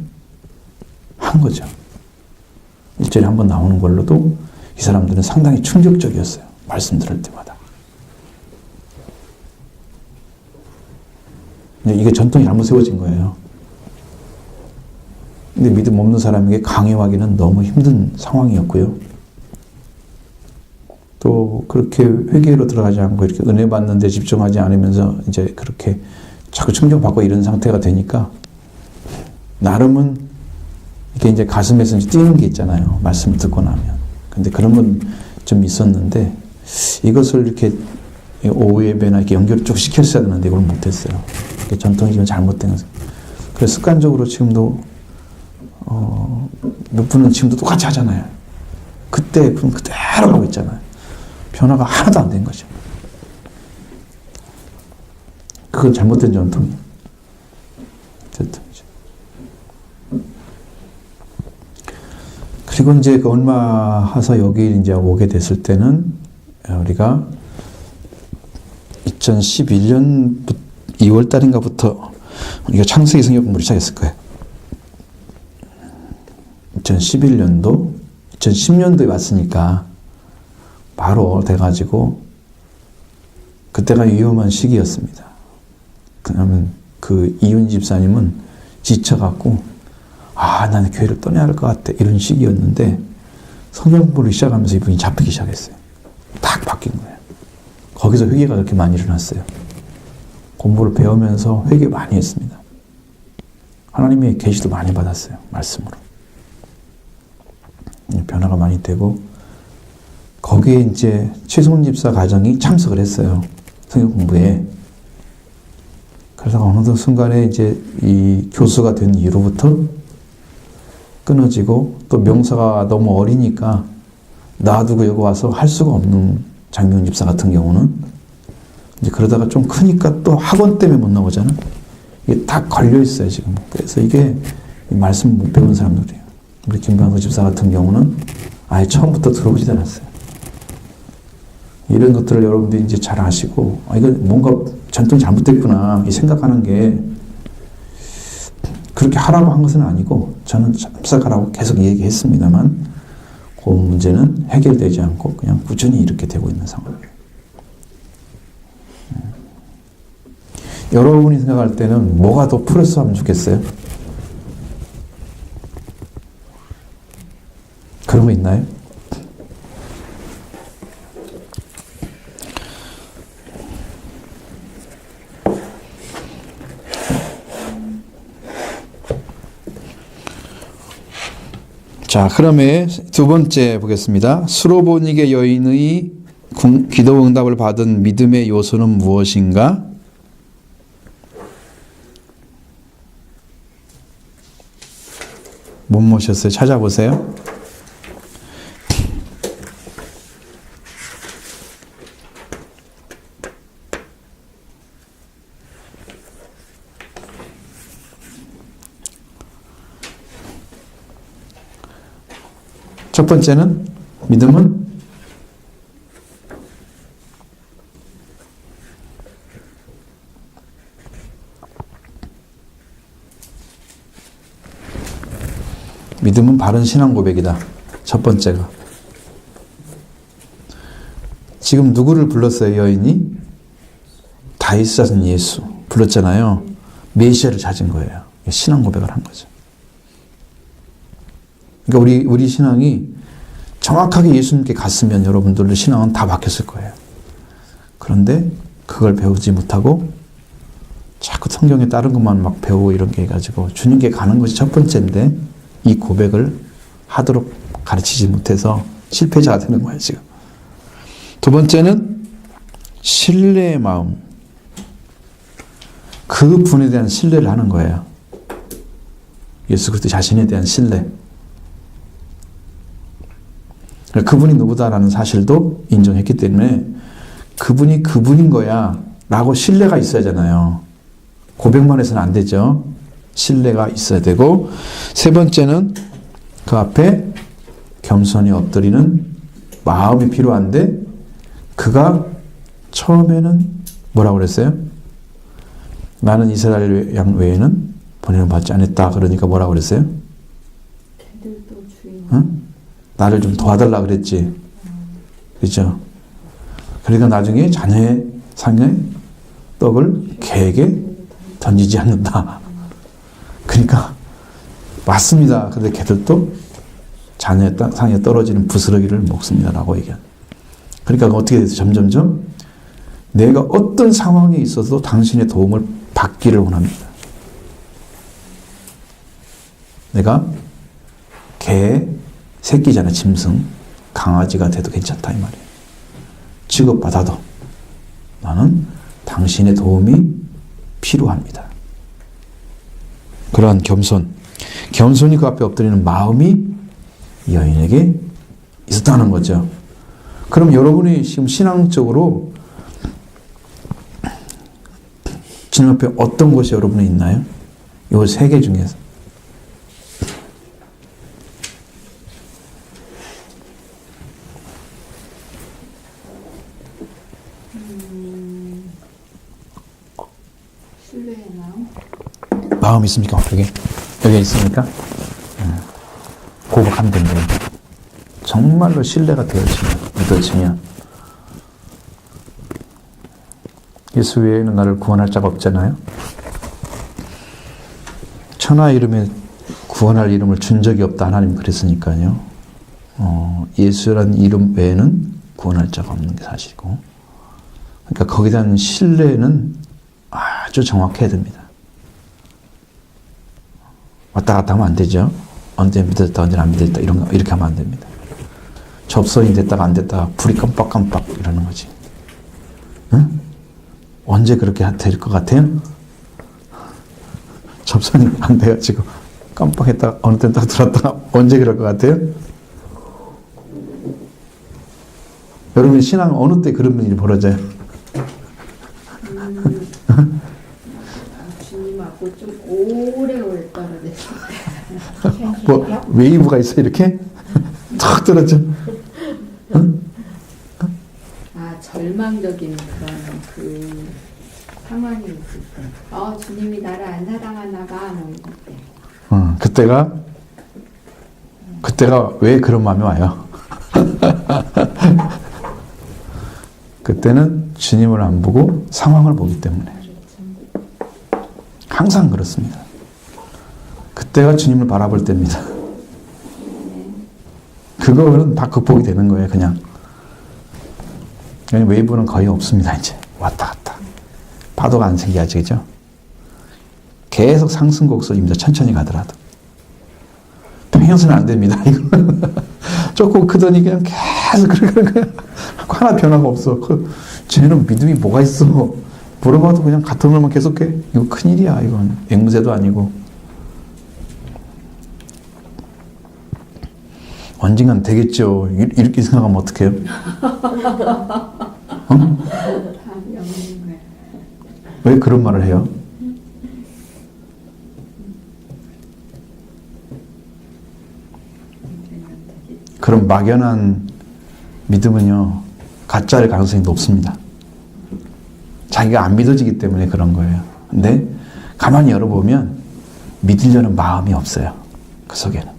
한 거죠. 일주일에 한 번 나오는 걸로도 이 사람들은 상당히 충격적이었어요. 말씀 들을 때마다. 이게 전통이 잘못 세워진 거예요. 근데 믿음 없는 사람에게 강요하기는 너무 힘든 상황이었고요. 또 그렇게 회개로 들어가지 않고 이렇게 은혜 받는 데 집중하지 않으면서 이제 그렇게 자꾸 충격받고 이런 상태가 되니까 나름은 이게 이제 가슴에서 이제 뛰는 게 있잖아요. 말씀을 듣고 나면. 근데 그런 건 좀 있었는데 이것을 이렇게 오후 예배나 이렇게 연결 쭉 시켰어야 되는데 이걸 못했어요. 전통이 지금 잘못된 거죠. 그래서 습관적으로 지금도 몇 분은 지금도 똑같이 하잖아요. 그때 그럼 그대로 하고 있잖아요. 변화가 하나도 안 된 거죠. 그건 잘못된 전통이에요. 전통이죠. 그리고 이제 그 얼마 하서 여기 이제 오게 됐을 때는 우리가 2011년 2월 달인가부터 우리가 창세기 성경 공부를 시작했을 거예요. 2011년도, 2010년도에 왔으니까 바로 돼가지고 그때가 위험한 시기였습니다. 그러면 그 이윤 집사님은 지쳐갖고 나는 교회를 떠나야 할 것 같아 이런 시기였는데 성경 공부를 시작하면서 이분이 잡히기 시작했어요. 딱 바뀐 거예요. 거기서 회개가 그렇게 많이 일어났어요. 공부를 배우면서 회개 많이 했습니다. 하나님의 계시도 많이 받았어요. 말씀으로. 변화가 많이 되고 거기에 이제 최승훈 집사 가정이 참석을 했어요. 성경 공부에. 그래서 어느 순간에 이제 이 교수가 된 이후로부터 끊어지고 또 명사가 너무 어리니까 놔두고 여기 와서 할 수가 없는 장미훈 집사 같은 경우는 이제 그러다가 좀 크니까 또 학원 때문에 못 나오잖아. 이게 딱 걸려 있어요 지금. 그래서 이게 말씀 못 배운 사람들이에요. 우리 김방수 집사 같은 경우는 아예 처음부터 들어오지도 않았어요. 이런 것들을 여러분들이 이제 잘 아시고 이거 뭔가 전통이 잘못됐구나 이 생각하는 게 그렇게 하라고 한 것은 아니고 저는 참석하라고 계속 얘기했습니다만 그 문제는 해결되지 않고 그냥 꾸준히 이렇게 되고 있는 상황이에요. 여러분이 생각할 때는 뭐가 더 플러스 하면 좋겠어요? 그런 거 있나요? 자, 그러면 두 번째 보겠습니다. 수로보닉의 여인의 기도 응답을 받은 믿음의 요소는 무엇인가? 못 모셨어요? 찾아보세요. 첫 번째는 믿음은 바른 신앙 고백이다. 첫 번째가. 지금 누구를 불렀어요, 여인이? 다윗 찾은 예수 불렀잖아요. 메시아를 찾은 거예요. 신앙 고백을 한 거죠. 그러니까 우리 신앙이 정확하게 예수님께 갔으면 여러분들의 신앙은 다 바뀌었을 거예요. 그런데 그걸 배우지 못하고 자꾸 성경에 다른 것만 막 배우고 이런 게 해가지고 주님께 가는 것이 첫 번째인데 이 고백을 하도록 가르치지 못해서 실패자가 되는 거예요, 지금. 두 번째는 신뢰의 마음. 그 분에 대한 신뢰를 하는 거예요. 예수 그리스도 자신에 대한 신뢰. 그분이 누구다라는 사실도 인정했기 때문에 그분이 그분인 거야 라고 신뢰가 있어야 하잖아요. 고백만 해서는 안 되죠. 신뢰가 있어야 되고, 세 번째는 그 앞에 겸손히 엎드리는 마음이 필요한데 그가 처음에는 뭐라고 그랬어요? 나는 이스라엘 양 외에는 번뇌를 받지 않았다. 그러니까 뭐라고 그랬어요? 응? 나를 좀 도와달라 그랬지. 그렇죠? 그러니까 나중에 자녀의 상의 떡을 개에게 던지지 않는다. 그러니까 맞습니다. 근데 걔들도 자녀의 땅상에 떨어지는 부스러기를 먹습니다라고 얘기한. 그러니까 어떻게 돼서 점점점 내가 어떤 상황에 있어도 당신의 도움을 받기를 원합니다. 내가 개, 새끼잖아, 짐승. 강아지가 돼도 괜찮다 이 말이에요. 취급받아도 나는 당신의 도움이 필요합니다. 그러한 겸손히 그 앞에 엎드리는 마음이 이 여인에게 있었다는 거죠. 그럼 여러분이 지금 신앙적으로 주님 앞에 어떤 것이 여러분에 있나요? 이 세 개 중에서. 신뢰의 마음? 마음 있습니까? 여기 있습니까? 고백하면 됩니다. 정말로 신뢰가 되어지면, 믿어지면 예수 외에는 나를 구원할 자가 없잖아요. 천하 이름에 구원할 이름을 준 적이 없다. 하나님 그랬으니까요. 예수라는 이름 외에는 구원할 자가 없는 게 사실이고, 그러니까 거기에 대한 신뢰는 아주 정확해야 됩니다. 왔다 갔다 하면 안 되죠. 언제 믿었다, 언제 안 믿었다, 이렇게 하면 안 됩니다. 접선이 됐다가 안 됐다가 불이 깜빡깜빡 이러는 거지. 응? 언제 그렇게 될 것 같아요? 접선이 안 돼가지고 깜빡했다가 어느 때는 딱 들었다가 언제 그럴 것 같아요? 여러분 신앙 어느 때 그런 일이 벌어져요? 주님 앞으로 좀 오래오래 떨어졌어요. 뭐 웨이브가 있어 이렇게 탁 떨어져. 응? 절망적인 그런 그 상황이 있을 때, 주님이 나를 안 사랑하나 봐, 뭐 이럴 때. 그때가 왜 그런 마음이 와요? 그때는 주님을 안 보고 상황을 보기 때문에. 항상 그렇습니다. 그때가 주님을 바라볼 때입니다. 그거는 다 극복이 되는 거예요, 그냥. 웨이브는 거의 없습니다, 이제. 왔다 갔다. 파도가 안 생겨야지, 그죠? 계속 상승 곡선입니다, 천천히 가더라도. 평행선은 안 됩니다, 이거는. 조금 크더니 그냥 계속 그러는 거야. 하나 변화가 없어. 쟤는 믿음이 뭐가 있어? 물어봐도 그냥 같은 말만 계속해. 이거 큰일이야, 이건. 앵무새도 아니고. 언젠간 되겠죠. 이렇게 생각하면 어떡해요? 왜 그런 말을 해요? 그런 막연한 믿음은요, 가짜일 가능성이 높습니다. 자기가 안 믿어지기 때문에 그런 거예요. 근데 가만히 열어보면 믿으려는 마음이 없어요. 그 속에는.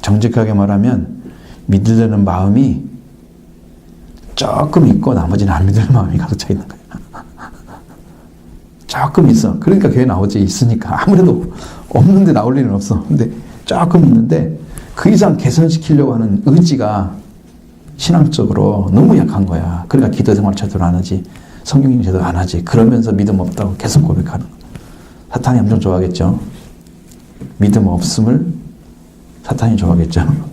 정직하게 말하면 믿으려는 마음이 조금 있고 나머지는 안 믿을 마음이 가득 차 있는 거예요. 조금 있어. 그러니까 교회 나오지. 있으니까. 아무래도 없는데 나올 일은 없어. 근데 조금 있는데 그 이상 개선시키려고 하는 의지가 신앙적으로 너무 약한 거야. 그러니까 기도 생활 제대로 안 하지. 성경 읽기 제대로 안 하지. 그러면서 믿음 없다고 계속 고백하는 거야. 사탄이 엄청 좋아하겠죠. 믿음 없음을 사탄이 좋아하겠죠.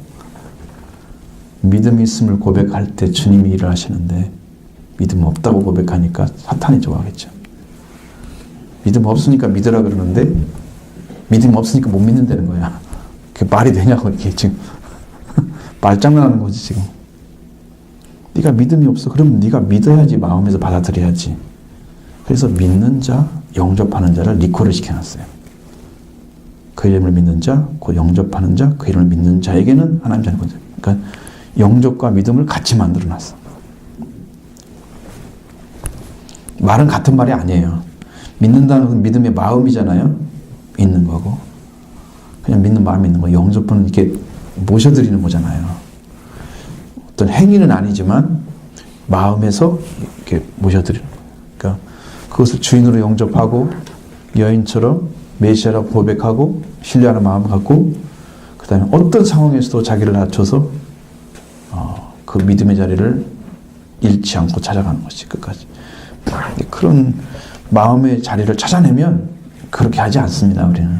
믿음이 있음을 고백할 때 주님이 일을 하시는데 믿음 없다고 고백하니까 사탄이 좋아하겠죠. 믿음 없으니까 믿으라 그러는데 믿음 없으니까 못 믿는다는 거야. 그게 말이 되냐고 이렇게 지금 말장난하는 거지 지금. 네가 믿음이 없어. 그러면 네가 믿어야지 마음에서 받아들여야지. 그래서 믿는 자, 영접하는 자를 리콜을 시켜놨어요. 그 이름을 믿는 자, 그 영접하는 자, 그 이름을 믿는 자에게는 하나님 자는 거죠. 그러니까 영접과 믿음을 같이 만들어놨어. 말은 같은 말이 아니에요. 믿는다는 것은 믿음의 마음이잖아요. 있는 거고. 그냥 믿는 마음이 있는 거. 영접은 이렇게 모셔드리는 거잖아요. 어떤 행위는 아니지만 마음에서 이렇게 모셔드리는 거예요. 그러니까 그것을 주인으로 영접하고 여인처럼 메시아라고 고백하고 신뢰하는 마음을 갖고 그 다음에 어떤 상황에서도 자기를 낮춰서 그 믿음의 자리를 잃지 않고 찾아가는 것이 끝까지. 그런 마음의 자리를 찾아내면 그렇게 하지 않습니다. 우리는.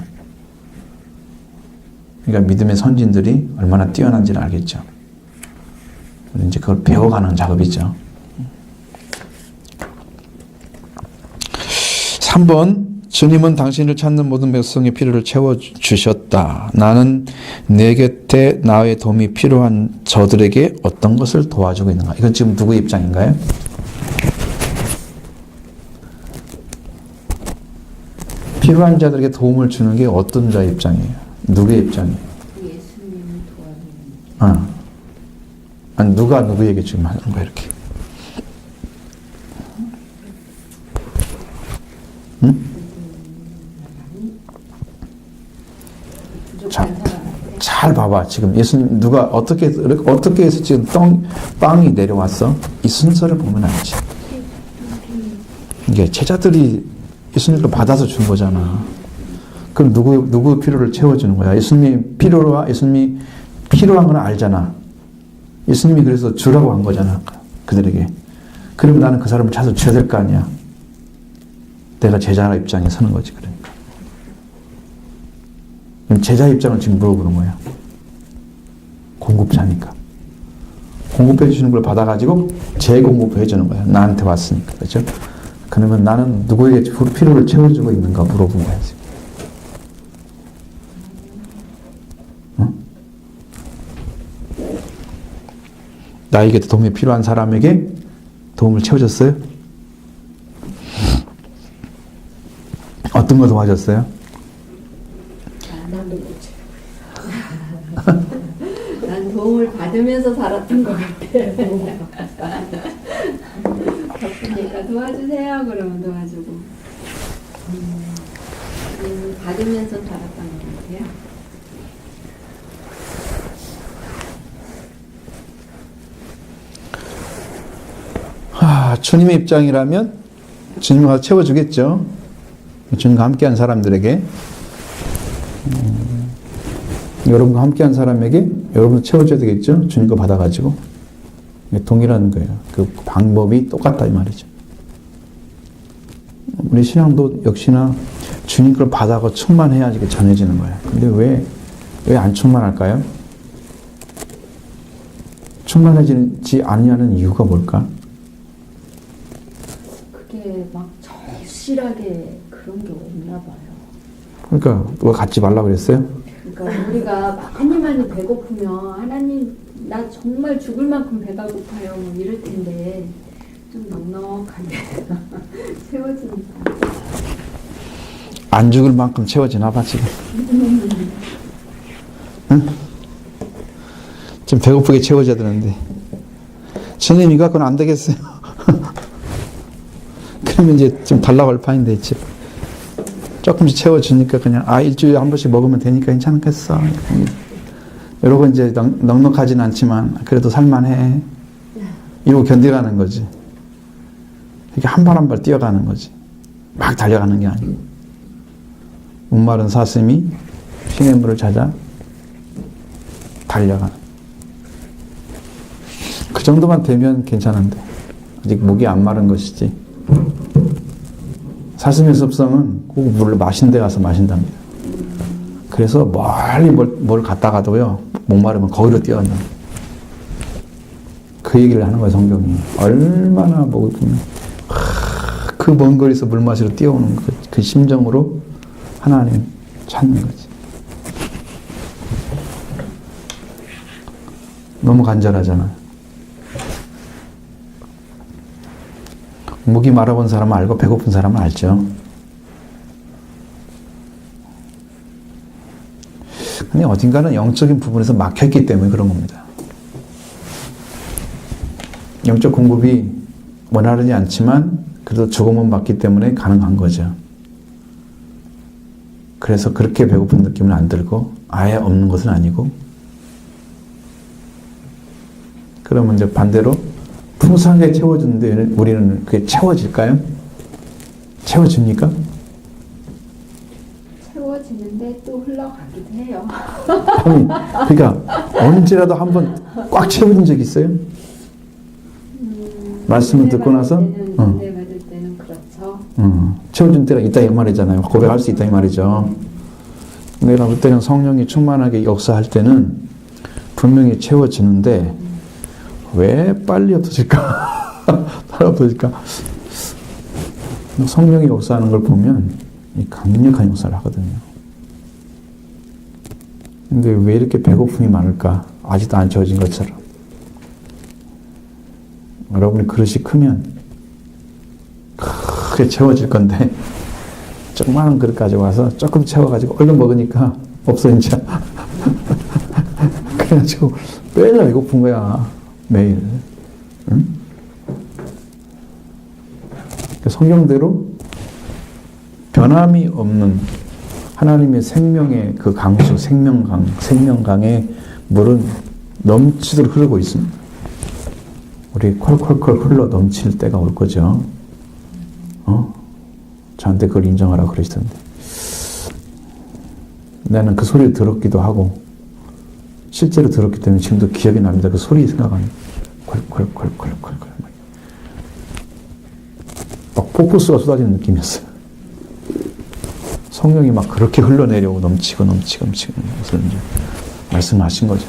그러니까 믿음의 선진들이 얼마나 뛰어난지를 알겠죠. 이제 그걸 배워가는 작업이죠. 3번 주님은 당신을 찾는 모든 백성의 필요를 채워주셨다. 나는 내 곁에 나의 도움이 필요한 저들에게 어떤 것을 도와주고 있는가? 이건 지금 누구의 입장인가요? 필요한 자들에게 도움을 주는 게 어떤 자의 입장이에요? 누구의 입장이에요? 예수님을 도와주는. 아니, 누가 누구에게 지금 하는 거야, 이렇게? 응? 잘 봐봐. 지금 예수님 누가 어떻게 해서 지금 빵이 내려왔어? 이 순서를 보면 알지. 이게 제자들이 예수님을 받아서 준 거잖아. 그럼 누구 필요를 채워주는 거야? 예수님이 필요한 건 알잖아. 예수님이 그래서 주라고 한 거잖아. 그들에게. 그러면 나는 그 사람을 찾아 줘야 될 거 아니야. 내가 제자 입장에 서는 거지. 그러니까. 제자 입장을 지금 물어보는 거야. 공급자니까. 공급해 주시는 걸 받아가지고 재공급해 주는 거야. 나한테 왔으니까. 그렇죠? 그러면 나는 누구에게 필요를 채워주고 있는가 물어본 거야. 응? 나에게 도움이 필요한 사람에게 도움을 채워줬어요? 어떤 거 도와줬어요? 난 도움을 받으면서 살았던 것 같아. 바쁘니까 도와주세요. 그러면 도와주고. 받으면서 살았던 것 같아요. 주님의 입장이라면 주님과 채워주겠죠. 주님과 함께한 사람들에게, 여러분과 함께한 사람에게 여러분도 채워줘야 되겠죠. 주님 거 받아가지고. 동일한 거예요. 그 방법이 똑같다 이 말이죠. 우리 신앙도 역시나 주님 걸 받아가 충만해야 이게 전해지는 거예요. 근데 왜 안 충만할까요? 충만해지지 않냐는 이유가 뭘까? 그게 막 절실하게 그런 게 없나 봐요. 그러니까 누가 갖지 말라고 그랬어요? 그러니까 우리가 많이 배고프면 하나님 나 정말 죽을 만큼 배가 고파요 뭐 이럴 텐데 좀 넉넉하게 채워지니까 안 죽을 만큼 채워지나 봐 지금. 응? 좀 배고프게 채워져야 되는데 주님 이거 갖고는 안 되겠어요. 그러면 이제 좀 달라고 할 판인데 있지. 조금씩 채워주니까 그냥 일주일에 한 번씩 먹으면 되니까 괜찮겠어. 이러고 이제 넉넉하진 않지만 그래도 살만해. 이러고 견뎌가는 거지. 이렇게 한 발 한 발 뛰어가는 거지. 막 달려가는 게 아니고. 목마른 사슴이 시냇물을 찾아 달려가는. 그 정도만 되면 괜찮은데 아직 목이 안 마른 것이지. 사슴의 습성은 꼭 물을 마신 데 가서 마신답니다. 그래서 멀리 뭘 갔다가도요 목마르면 거기로 뛰어간다. 그 얘기를 하는 거예요 성경이. 얼마나 목을 보면 그 먼 거리에서 물 마시러 뛰어오는 그 심정으로 하나님 찾는 거지. 너무 간절하잖아. 목이 마라본 사람은 알고 배고픈 사람은 알죠. 근데 어딘가는 영적인 부분에서 막혔기 때문에 그런 겁니다. 영적 공급이 원활하지 않지만 그래도 조금은 받기 때문에 가능한 거죠. 그래서 그렇게 배고픈 느낌은 안 들고 아예 없는 것은 아니고, 그러면 이제 반대로 풍성하게 채워주는데 우리는 그게 채워질까요? 채워집니까? 채워지는데 또 흘러가기도 해요. 아니, 그러니까 언제라도 한번 꽉 채워진 적 있어요? 말씀을 듣고 나서? 은혜 받을 때는 그렇죠. 채워진 때가 있다 이 말이잖아요. 고백할 수 있다 이 말이죠. 내가 볼 때는 성령이 충만하게 역사할 때는 분명히 채워지는데 왜 빨리 없어질까? 빨리 없어질까? 성령이 역사하는 걸 보면 강력한 역사를 하거든요. 근데 왜 이렇게 배고픔이 많을까? 아직도 안 채워진 것처럼. 여러분이 그릇이 크면 크게 채워질 건데 조그마한 그릇 가져와서 조금 채워가지고 얼른 먹으니까 없어 이제. 그래가지고 맨날 배고픈 거야 매일. 응? 성경대로 변함이 없는 하나님의 생명의 그 강수, 생명강의 물은 넘치도록 흐르고 있습니다. 우리 콜콜콜 흘러 넘칠 때가 올 거죠. 저한테 그걸 인정하라고 그러시던데. 나는 그 소리를 들었기도 하고 실제로 들었기 때문에 지금도 기억이 납니다. 그 소리 생각하면 콜콜콜콜콜콜 막 폭포수가 쏟아지는 느낌이었어요. 성령이 막 그렇게 흘러내려오고 넘치고 그래서 이제 말씀하신 거죠.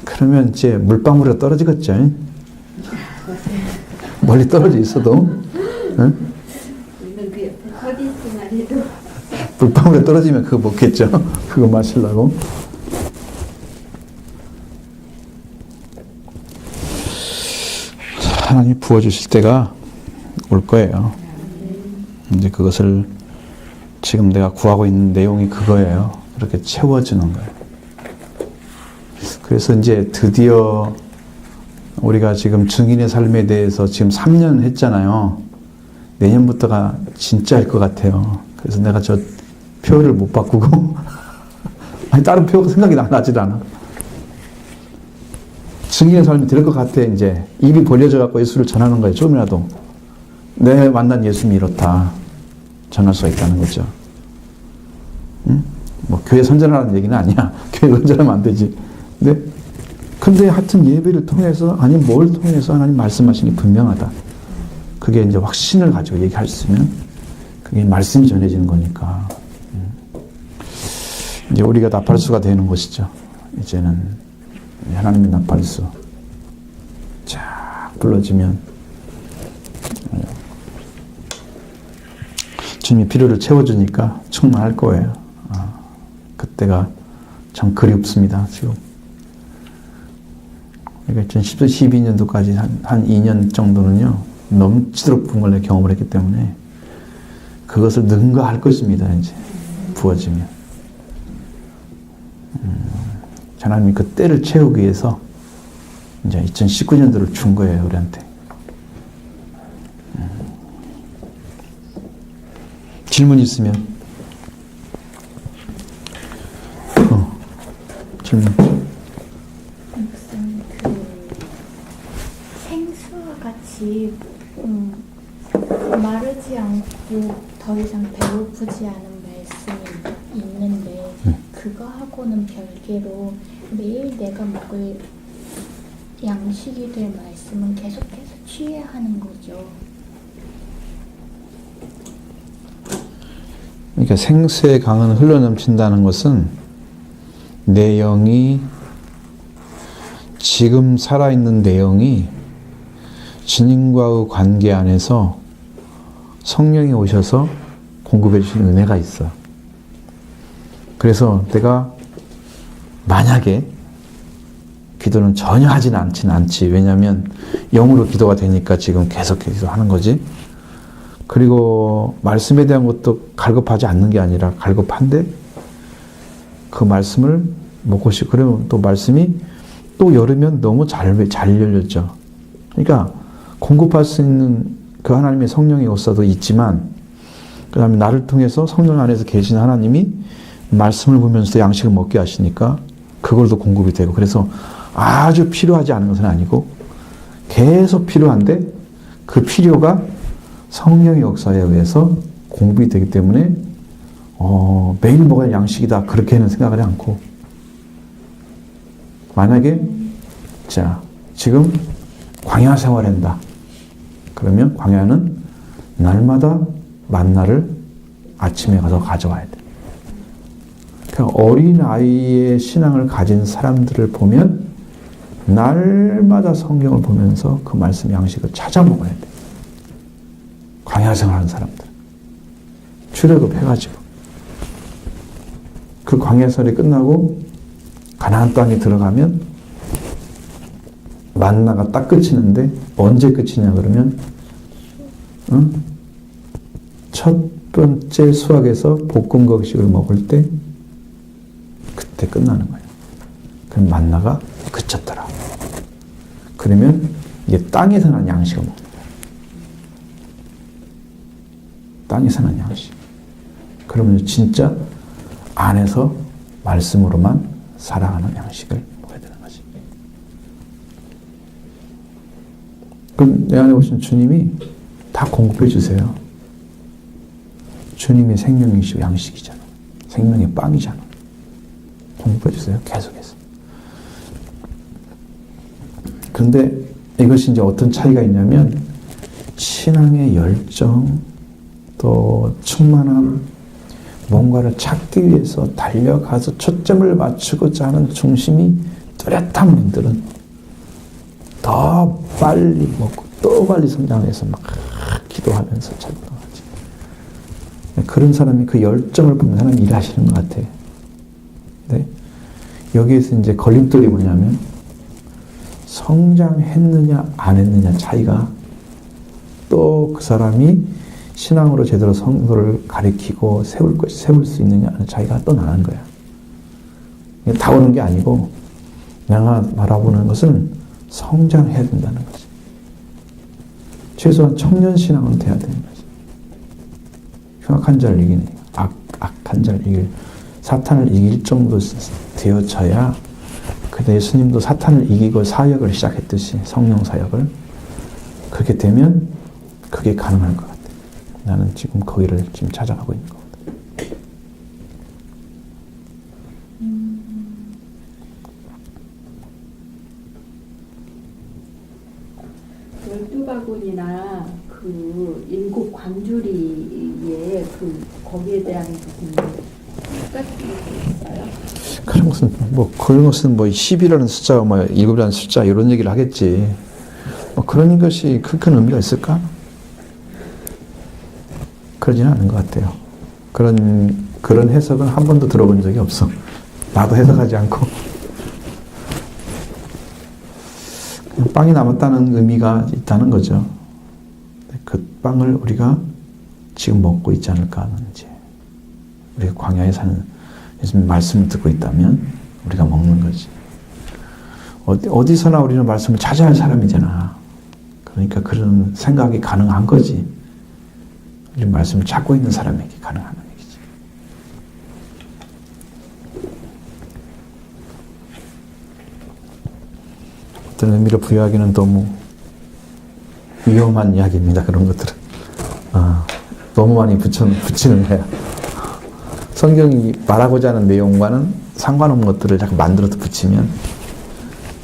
그러면 이제 물방울이 떨어지겠죠. 멀리 떨어져 있어도. 응? 그 옆에 어디 있으나 해도 물방울에 떨어지면 그거 먹겠죠. 그거 마시려고. 하나님 부어주실 때가 올 거예요. 이제 그것을 지금 내가 구하고 있는 내용이 그거예요. 그렇게 채워지는 거예요. 그래서 이제 드디어 우리가 지금 증인의 삶에 대해서 지금 3년 했잖아요. 내년부터가 진짜일 것 같아요. 그래서 내가 저 표를 못 바꾸고 아니 다른 표가 생각이 나질 않아. 증인의 삶이 될 것 같아. 이제 입이 벌려져 갖고 예수를 전하는 거예요. 조금이라도 내 만난 예수님이 이렇다 전할 수가 있다는 거죠. 응? 뭐 교회 선전하라는 얘기는 아니야. 교회 선전하면 안 되지. 근데 하여튼 예배를 통해서 아니 뭘 통해서 하나님 말씀하시는 게 분명하다. 그게 이제 확신을 가지고 얘기할 수 있으면 그게 말씀이 전해지는 거니까. 이제 우리가 나팔수가 되는 것이죠. 이제는 하나님의 나팔수 쫙 불러지면 주님이 필요를 채워주니까 충만할 거예요. 그때가 참 그립습니다. 지금. 그러니까 2012년도까지 한 2년 정도는요 넘치도록 부은 걸 경험을 했기 때문에 그것을 능가할 것입니다. 이제 부어지면 하나님이 그 때를 채우기 위해서 이제 2019년도를 준 거예요 우리한테. 질문 있으면 질문. 생수와 같이 마르지 않고 더 이상 배고프지 않은 말씀이 있는데 그거하고는 별개로 매일 내가 먹을 양식이 될 말씀은 계속해서 취해야 하는 거죠. 그러니까 생수의 강은 흘러넘친다는 것은 내 영이 지금 살아있는 내용이 주님과의 관계 안에서 성령이 오셔서 공급해 주시는 은혜가 있어. 그래서 내가 만약에 기도는 전혀 하진 않지. 왜냐하면 영으로 기도가 되니까 지금 계속해서 하는 거지. 그리고 말씀에 대한 것도 갈급하지 않는 게 아니라 갈급한데 그 말씀을 먹고 싶고 그러면 또 말씀이 또 열으면 너무 잘 열렸죠. 그러니까 공급할 수 있는 그 하나님의 성령의 역사도 있지만 그 다음에 나를 통해서 성령 안에서 계신 하나님이 말씀을 보면서 양식을 먹게 하시니까 그걸도 공급이 되고 그래서 아주 필요하지 않은 것은 아니고 계속 필요한데 그 필요가 성령의 역사에 의해서 공급이 되기 때문에 매일 먹어야 양식이다 그렇게는 생각을 않고 만약에 자 지금 광야 생활한다 그러면 광야는 날마다 만나를 아침에 가서 가져와야 돼. 그러니까 어린 아이의 신앙을 가진 사람들을 보면 날마다 성경을 보면서 그 말씀 양식을 찾아 먹어야 돼. 광야 생활하는 사람들 출애굽해가지고 그 광야 생활이 끝나고 가나안 땅에 들어가면 만나가 딱 끝이는데 언제 끝이냐 그러면 첫 번째 수확에서 볶음 곡식을 먹을 때 그때 끝나는 거예요. 그럼 만나가 그쳤더라. 그러면 이게 땅에서 난 양식을 먹는 거예요. 땅에서 난 양식. 그러면 진짜 안에서 말씀으로만 살아가는 양식을 먹어야 되는 거지. 그럼 내 안에 오신 주님이 다 공급해 주세요. 주님의 생명이시고 양식이잖아. 생명의 빵이잖아. 공급해 주세요. 계속해서. 그런데 이것이 이제 어떤 차이가 있냐면 신앙의 열정 또 충만함 뭔가를 찾기 위해서 달려가서 초점을 맞추고자 하는 중심이 뚜렷한 분들은 더 빨리 먹고 또 빨리 성장해서 막 기도하면서 찾는 거지. 그런 사람이 그 열정을 보면 사람이 일하시는 것 같아. 네? 여기에서 이제 걸림돌이 뭐냐면 성장했느냐 안 했느냐 차이가 또 그 사람이 신앙으로 제대로 성도를 가리키고 세울 수 있느냐 하는 차이가 또 나는 거야. 다 오는 게 아니고 내가 바라보는 것은 성장해야 된다는 거지. 최소한 청년 신앙은 돼야 되는 거지. 흉악한 자를 이기는 악한 자를 이길 사탄을 이길 정도 되어져야 그때 예수님도 사탄을 이기고 사역을 시작했듯이 성령 사역을 그렇게 되면 그게 가능할 것 같아. 나는 지금 거기를 지금 찾아가고 있는 거거든. 열두 바구니나 그 일곱 광주리에 거기에 대한 무슨 똑같은 게 있어요? 그런 것은 그런 것은 10이라는 숫자, 7이라는 숫자 이런 얘기를 하겠지. 그런 것이 큰 의미가 있을까? 그러지는 않은 것 같아요. 그런 해석은 한 번도 들어본 적이 없어. 나도 해석하지 않고. 빵이 남았다는 의미가 있다는 거죠. 그 빵을 우리가 지금 먹고 있지 않을까 하는 이제 우리가 광야에 사는 예수님 말씀을 듣고 있다면 우리가 먹는 거지. 어디서나 우리는 말씀을 찾아야 할 사람이잖아. 그러니까 그런 생각이 가능한 거지. 우리 말씀을 찾고 있는 사람에게 가능한 얘기지. 어떤 의미를 부여하기는 너무 위험한 이야기입니다. 그런 것들은. 너무 많이 붙이는 거야. 성경이 말하고자 하는 내용과는 상관없는 것들을 자꾸 만들어서 붙이면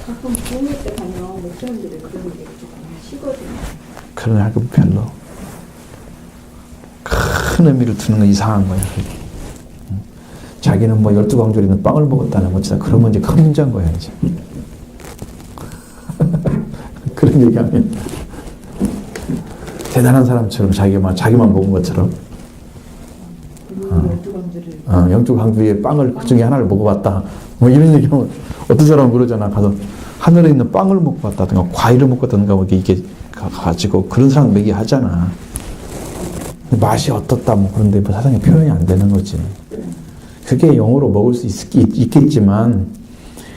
가끔 부흥회 때 가면 목사님들이 그런 얘기 조금 하시거든요. 그런 할거 별로. 큰 의미를 두는 건 이상한 거야. 자기는 12광주리는 빵을 먹었다는 거 진짜 그러면 이제 큰 문제인 거야 이제. 그런 얘기하면 대단한 사람처럼 자기만 먹은 것처럼 12광주리의 빵을 그 중에 하나를 먹어봤다 이런 얘기하면 어떤 사람은 그러잖아. 가서 하늘에 있는 빵을 먹고 왔다든가 과일을 먹고 왔다든가 이게 가지고 그런 사람 얘기하잖아. 맛이 어떻다 그런데 사상에 표현이 안 되는 거지. 그게 영어로 먹을 수 있겠지만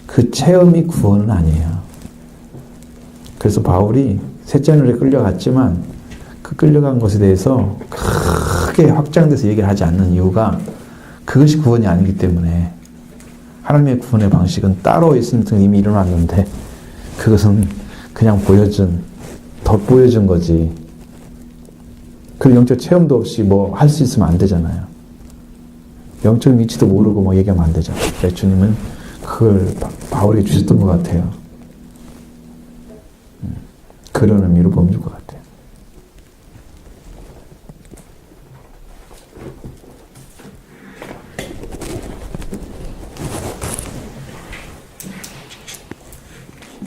그 체험이 구원은 아니에요. 그래서 바울이 셋째 하늘에 끌려갔지만 그 끌려간 것에 대해서 크게 확장돼서 얘기를 하지 않는 이유가 그것이 구원이 아니기 때문에 하나님의 구원의 방식은 따로 예수님 등에 이미 일어났는데 그것은 그냥 덧보여준 거지. 그리고 영적 체험도 없이 뭐 할 수 있으면 안 되잖아요. 영적 위치도 모르고 뭐 얘기하면 안 되죠. 주님은 그걸 바울에게 주셨던 것 같아요. 그런 의미로 보면 좋을 것 같아요.